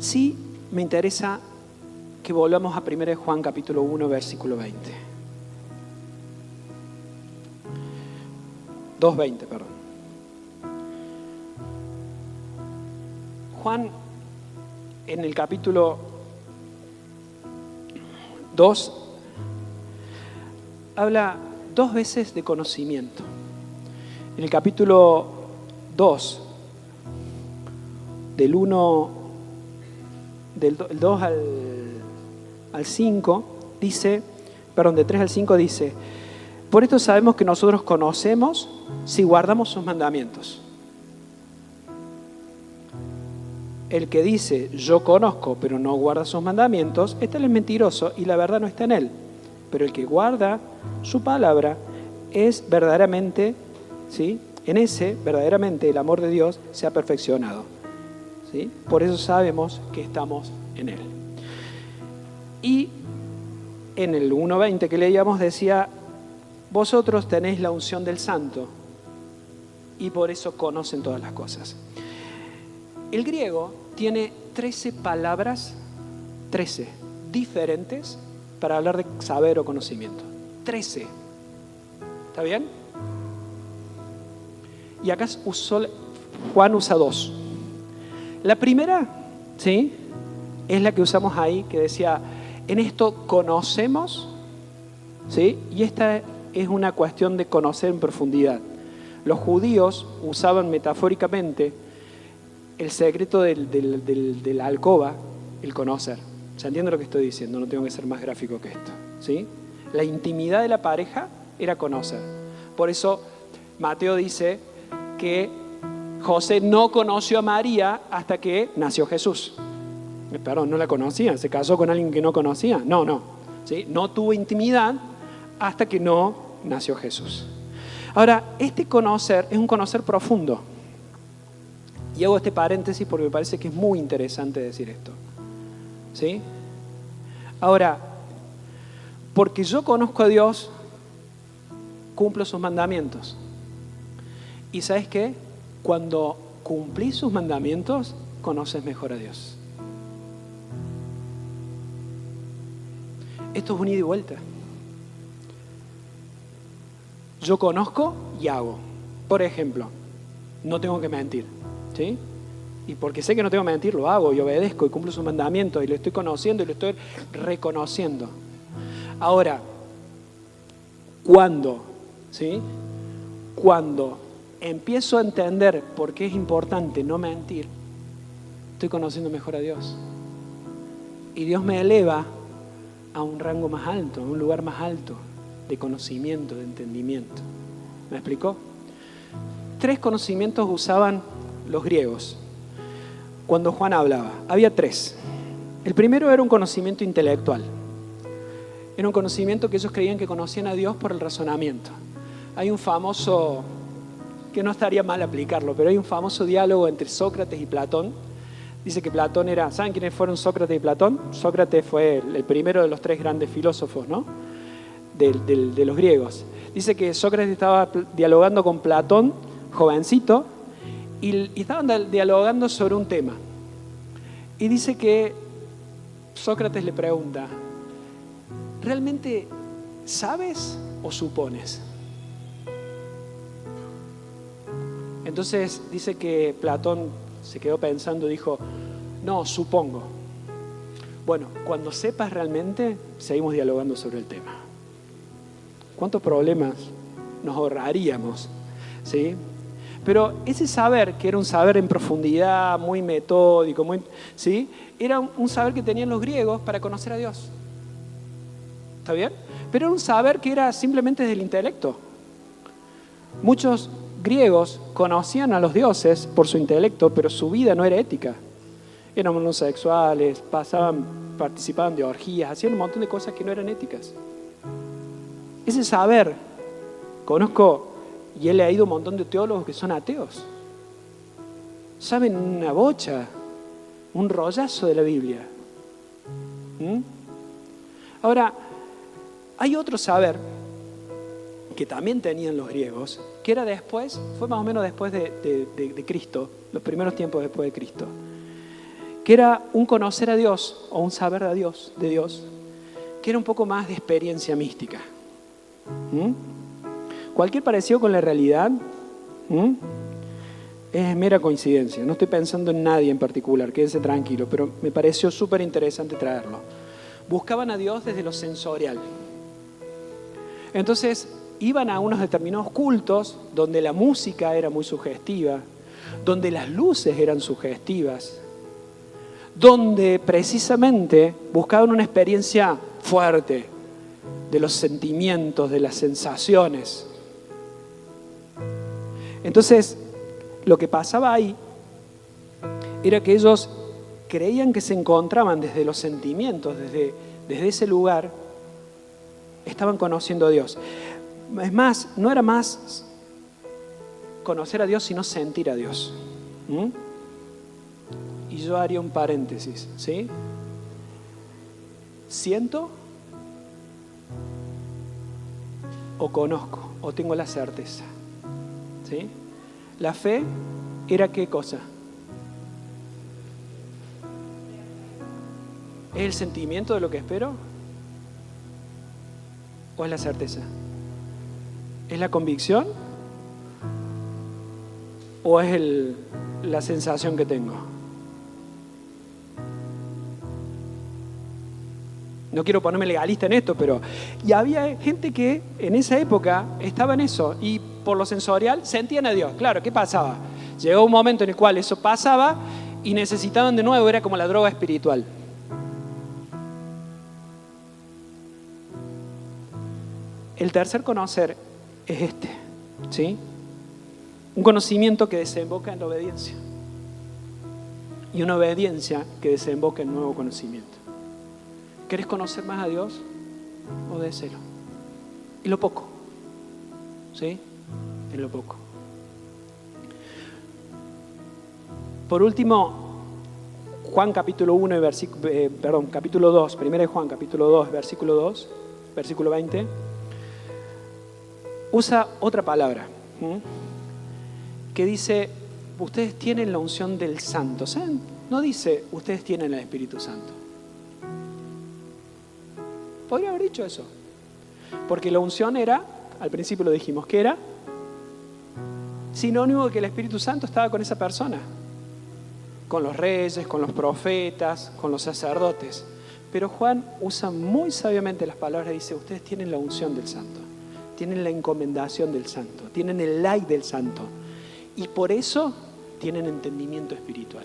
Speaker 1: sí me interesa que volvamos a 1 Juan capítulo 1, versículo 20. 2:20, perdón. Juan, en el capítulo 2, habla 2 veces de conocimiento. En el capítulo 2, del 2 al 5, dice, de 3 al 5 dice, por esto sabemos que nosotros conocemos si guardamos sus mandamientos. El que dice, yo conozco, pero no guarda sus mandamientos, este es mentiroso y la verdad no está en él. Pero el que guarda su palabra es verdaderamente, ¿sí?, en ese verdaderamente el amor de Dios se ha perfeccionado, ¿sí? Por eso sabemos que estamos en Él. Y en el 1:20 que leíamos decía, vosotros tenéis la unción del Santo y por eso conocen todas las cosas. El griego tiene 13 palabras, 13 diferentes para hablar de saber o conocimiento. 13. ¿Está bien? Y acá Juan usa 2. La primera, ¿sí?, es la que usamos ahí, que decía, en esto conocemos, ¿sí? Y esta es una cuestión de conocer en profundidad. Los judíos usaban metafóricamente el secreto de la alcoba, el conocer. ¿Se entiende lo que estoy diciendo? No tengo que ser más gráfico que esto, ¿sí? La intimidad de la pareja era conocer. Por eso Mateo dice que José no conoció a María hasta que nació Jesús. Perdón, no la conocía, se casó con alguien que no conocía. No, ¿sí? No tuvo intimidad hasta que no nació Jesús. Ahora, este conocer es un conocer profundo. Y hago este paréntesis porque me parece que es muy interesante decir esto, ¿sí? Ahora, porque yo conozco a Dios, cumplo sus mandamientos. ¿Y sabes qué? Cuando cumplís sus mandamientos, conoces mejor a Dios. Esto es un ida y vuelta. Yo conozco y hago. Por ejemplo, no tengo que mentir, ¿sí? Y porque sé que no tengo que mentir, lo hago y obedezco y cumplo sus mandamientos y lo estoy conociendo y lo estoy reconociendo. Ahora, ¿sí?, cuando empiezo a entender por qué es importante no mentir, estoy conociendo mejor a Dios. Y Dios me eleva a un rango más alto, a un lugar más alto de conocimiento, de entendimiento. ¿Me explicó? 3 conocimientos usaban los griegos. cuando Juan hablaba. Había tres. El primero era un conocimiento intelectual. Era un conocimiento que ellos creían que conocían a Dios por el razonamiento. Hay un famoso, que no estaría mal aplicarlo, pero hay un famoso diálogo entre Sócrates y Platón. Dice que Platón era, ¿saben quiénes fueron Sócrates y Platón? Sócrates fue el primero de los tres grandes filósofos, ¿no? De los griegos. Dice que Sócrates estaba dialogando con Platón, jovencito, y estaban dialogando sobre un tema. Y dice que Sócrates le pregunta, ¿realmente sabes o supones? Entonces dice que Platón se quedó pensando y dijo, no, supongo. Bueno, cuando sepas realmente, seguimos dialogando sobre el tema. ¿Cuántos problemas nos ahorraríamos? ¿Sí? Pero ese saber, que era un saber en profundidad, muy metódico, ¿sí? Era un saber que tenían los griegos para conocer a Dios. ¿Está bien? Pero era un saber que era simplemente del intelecto. Muchos griegos conocían a los dioses por su intelecto, pero su vida no era ética. Eran homosexuales, participaban de orgías, hacían un montón de cosas que no eran éticas. Ese saber, conozco y he leído un montón de teólogos que son ateos. Saben una bocha, un rollazo de la Biblia. Ahora, hay otro saber que también tenían los griegos, que era después, fue más o menos después de Cristo, los primeros tiempos después de Cristo, que era un conocer a Dios o un saber de Dios, que era un poco más de experiencia mística. Cualquier parecido con la realidad es mera coincidencia. No estoy pensando en nadie en particular, quédense tranquilo, pero me pareció súper interesante traerlo. Buscaban a Dios desde lo sensorial. Entonces iban a unos determinados cultos donde la música era muy sugestiva, donde las luces eran sugestivas, donde precisamente buscaban una experiencia fuerte de los sentimientos, de las sensaciones. Entonces, lo que pasaba ahí era que ellos creían que se encontraban desde los sentimientos, desde ese lugar, estaban conociendo a Dios. Es más, no era más conocer a Dios, sino sentir a Dios. Y yo haría un paréntesis, ¿sí? Siento o conozco o tengo la certeza, ¿sí? La fe era ¿qué cosa? ¿Es el sentimiento de lo que espero? ¿O es la certeza? ¿Es la convicción? ¿O es la sensación que tengo? No quiero ponerme legalista en esto, pero... Y había gente que en esa época estaba en eso y por lo sensorial sentían a Dios. Claro, ¿qué pasaba? Llegó un momento en el cual eso pasaba y necesitaban de nuevo, era como la droga espiritual. El tercer conocer es este, ¿sí? Un conocimiento que desemboca en la obediencia. Y una obediencia que desemboca en nuevo conocimiento. ¿Querés conocer más a Dios? Obedécelo. Y lo poco, ¿sí? En lo poco. Por último, Juan capítulo 1 capítulo 2, 1 de Juan capítulo 2, versículo 20, usa otra palabra, que dice, ustedes tienen la unción del Santo. ¿Saben? No dice, ustedes tienen el Espíritu Santo. Podría haber dicho eso. Porque la unción era, al principio lo dijimos, que era sinónimo de que el Espíritu Santo estaba con esa persona. Con los reyes, con los profetas, con los sacerdotes. Pero Juan usa muy sabiamente las palabras y dice, ustedes tienen la unción del Santo. Tienen la encomendación del Santo. Tienen el like del Santo. Y por eso tienen entendimiento espiritual.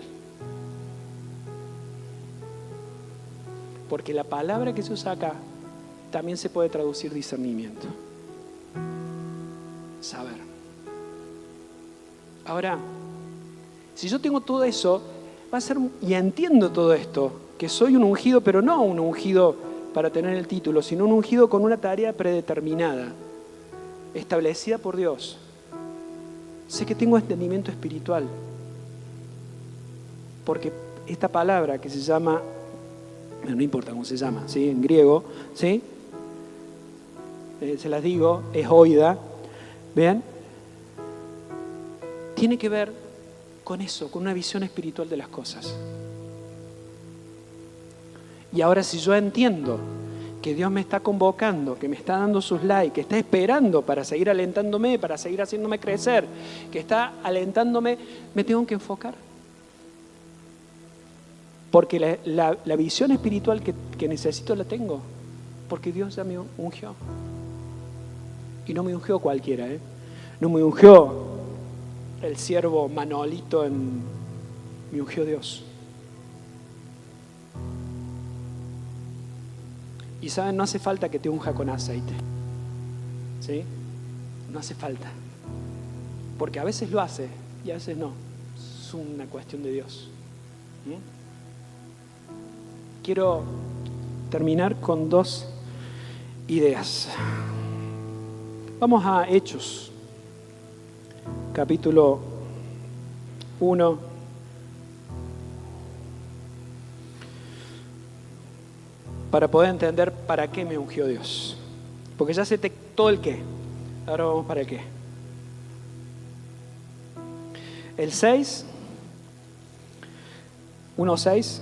Speaker 1: Porque la palabra que se usa acá también se puede traducir discernimiento. Saber. Ahora, si yo tengo todo eso, va a ser, y entiendo todo esto, que soy un ungido, pero no un ungido para tener el título, sino un ungido con una tarea predeterminada, establecida por Dios. Sé que tengo entendimiento espiritual, porque esta palabra que se llama, no importa cómo se llama, ¿sí? En griego, ¿sí? Se las digo, es oida, ¿vean? Tiene que ver con eso, con una visión espiritual de las cosas. Y ahora si yo entiendo que Dios me está convocando, que me está dando sus likes, que está esperando para seguir alentándome, para seguir haciéndome crecer, que está alentándome, me tengo que enfocar. Porque la visión espiritual que necesito la tengo, porque Dios ya me ungió. Y no me ungió cualquiera, ¿eh? No me ungió el siervo Manolito, me ungió Dios. Y saben, no hace falta que te unja con aceite, ¿sí? No hace falta. Porque a veces lo hace y a veces no. Es una cuestión de Dios. Quiero terminar con 2 ideas. Vamos a Hechos, capítulo 1. Para poder entender para qué me ungió Dios. Porque ya sé todo el qué. Ahora vamos para el qué. El 6, 1:6,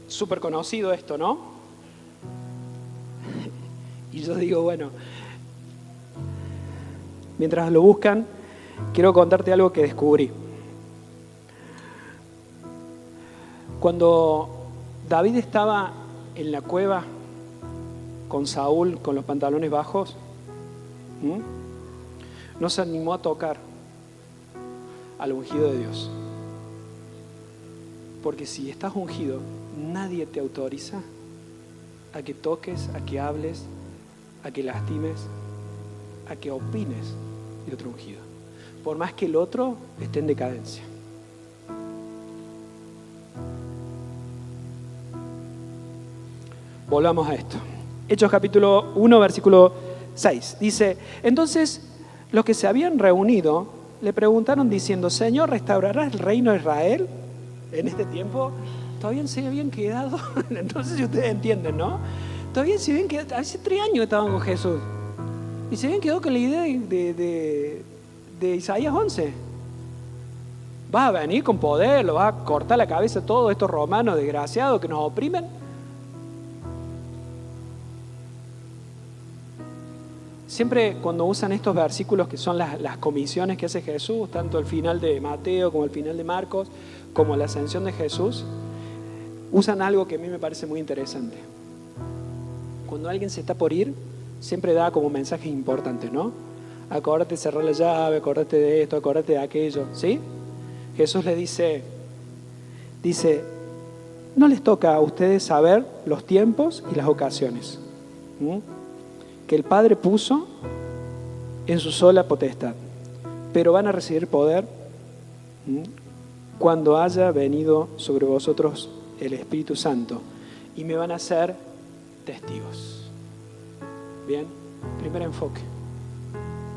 Speaker 1: súper conocido esto, ¿no? Y yo digo, bueno, mientras lo buscan, quiero contarte algo que descubrí. Cuando David estaba en la cueva con Saúl, con los pantalones bajos, no se animó a tocar al ungido de Dios. Porque si estás ungido, nadie te autoriza a que toques, a que hables, a que lastimes, a que opines de otro ungido. Por más que el otro esté en decadencia. Volvamos a esto. Hechos capítulo 1, versículo 6. Dice, entonces los que se habían reunido le preguntaron diciendo, Señor, ¿restaurarás el reino de Israel? En este tiempo todavía se habían quedado, entonces ustedes entienden, ¿no? Todavía se habían quedado, hace 3 años que estaban con Jesús. Y se habían quedado con la idea de Isaías 11. Vas a venir con poder, lo vas a cortar la cabeza a todos estos romanos desgraciados que nos oprimen. Siempre cuando usan estos versículos que son las comisiones que hace Jesús, tanto el final de Mateo como el final de Marcos, como la ascensión de Jesús, usan algo que a mí me parece muy interesante. Cuando alguien se está por ir, siempre da como mensajes importantes, ¿no? Acordate de cerrar la llave, acordate de esto, acordate de aquello, ¿sí? Jesús le dice, no les toca a ustedes saber los tiempos y las ocasiones que el Padre puso en su sola potestad, pero van a recibir poder cuando haya venido sobre vosotros el Espíritu Santo y me van a ser testigos. Bien, primer enfoque.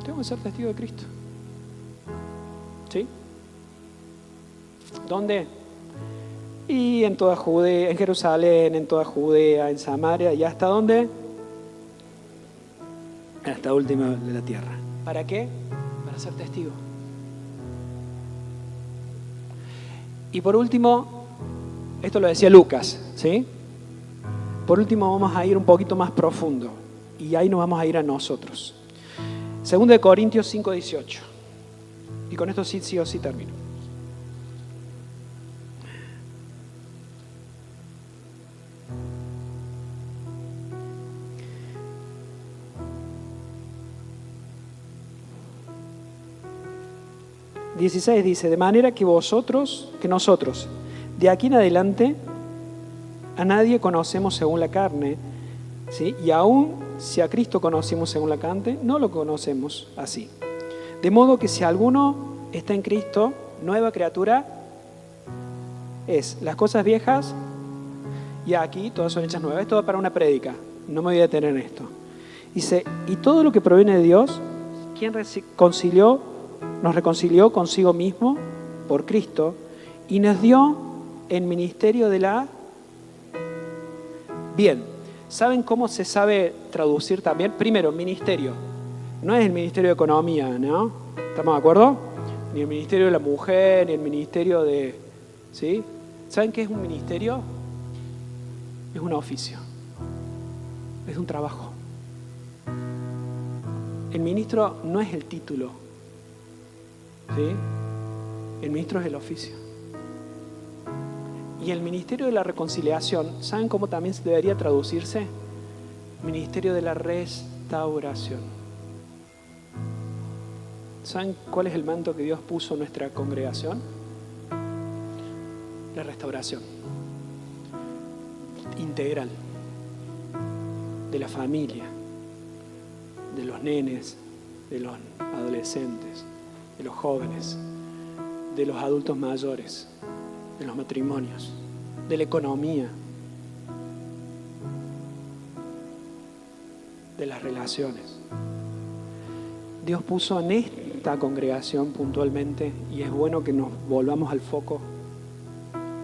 Speaker 1: Tengo que ser testigo de Cristo. ¿Sí? ¿Dónde? Y en toda Judea, en Jerusalén, en toda Judea, en Samaria, ¿y hasta dónde? Hasta última de la tierra. ¿Para qué? Para ser testigo. Y por último, esto lo decía Lucas, ¿sí? Por último vamos a ir un poquito más profundo y ahí nos vamos a ir a nosotros. 2 Corintios 5:18. Y con esto sí o sí termino. ...16 dice... de manera que nosotros, de aquí en adelante, a nadie conocemos según la carne, ¿sí? Y aún si a Cristo conocimos según la carne, no lo conocemos así. De modo que si alguno está en Cristo, nueva criatura es las cosas viejas y aquí todas son hechas nuevas. Es todo para una prédica. No me voy a detener en esto. Dice, y todo lo que proviene de Dios, quien nos reconcilió consigo mismo por Cristo y nos dio el ministerio de la... Bien, ¿saben cómo se sabe traducir también? Primero, ministerio. No es el ministerio de Economía, ¿no? ¿Estamos de acuerdo? Ni el ministerio de la mujer, ni el ministerio de... ¿Sí? ¿Saben qué es un ministerio? Es un oficio. Es un trabajo. El ministro no es el título. ¿Sí? El ministro es el oficio. Y el ministerio de la reconciliación, ¿saben cómo también debería traducirse? Ministerio de la restauración. ¿Saben cuál es el manto que Dios puso en nuestra congregación? La restauración integral de la familia, de los nenes, de los adolescentes, de los jóvenes, de los adultos mayores, de los matrimonios, de la economía, de las relaciones. Dios puso en esta congregación puntualmente, y es bueno que nos volvamos al foco,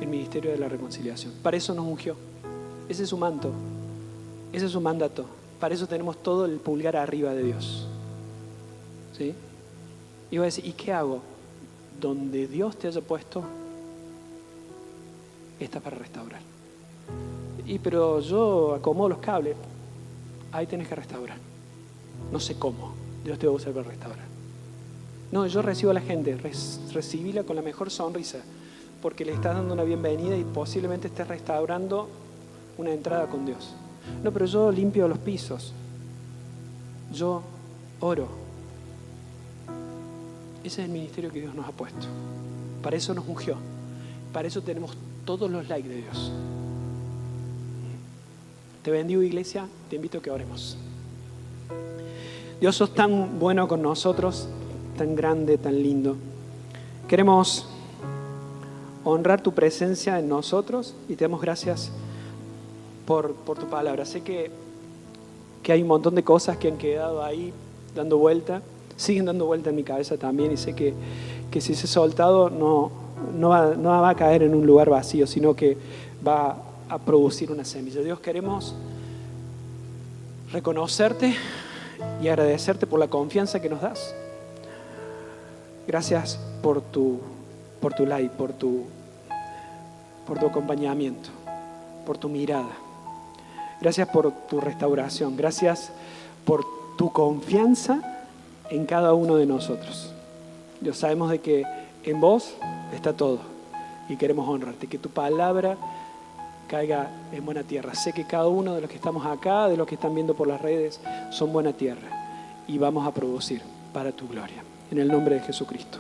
Speaker 1: el ministerio de la reconciliación. Para eso nos ungió. Ese es su manto, ese es su mandato. Para eso tenemos todo el pulgar arriba de Dios. ¿Sí? Y voy a decir, ¿y qué hago? Donde Dios te haya puesto, está para restaurar. Pero yo acomodo los cables. Ahí tenés que restaurar. No sé cómo. Dios te va a usar para restaurar. No, yo recibo a la gente. Recibíla con la mejor sonrisa. Porque le estás dando una bienvenida y posiblemente estés restaurando una entrada con Dios. No, pero yo limpio los pisos. Yo oro. Ese es el ministerio que Dios nos ha puesto. Para eso nos ungió. Para eso tenemos todos los likes de Dios. Te bendigo, iglesia. Te invito a que oremos. Dios, sos tan bueno con nosotros, tan grande, tan lindo. Queremos honrar tu presencia en nosotros y te damos gracias por tu palabra. Sé que hay un montón de cosas que han quedado ahí dando vuelta, siguen dando vuelta en mi cabeza también, y sé que si ese soltado no va a caer en un lugar vacío, sino que va a producir una semilla. Dios, queremos reconocerte y agradecerte por la confianza que nos das. Gracias por tu light, por tu acompañamiento, por tu mirada. Gracias por tu restauración. Gracias por tu confianza en cada uno de nosotros. Dios, sabemos de que en vos está todo y queremos honrarte. Que tu palabra caiga en buena tierra. Sé que cada uno de los que estamos acá, de los que están viendo por las redes, son buena tierra y vamos a producir para tu gloria. En el nombre de Jesucristo.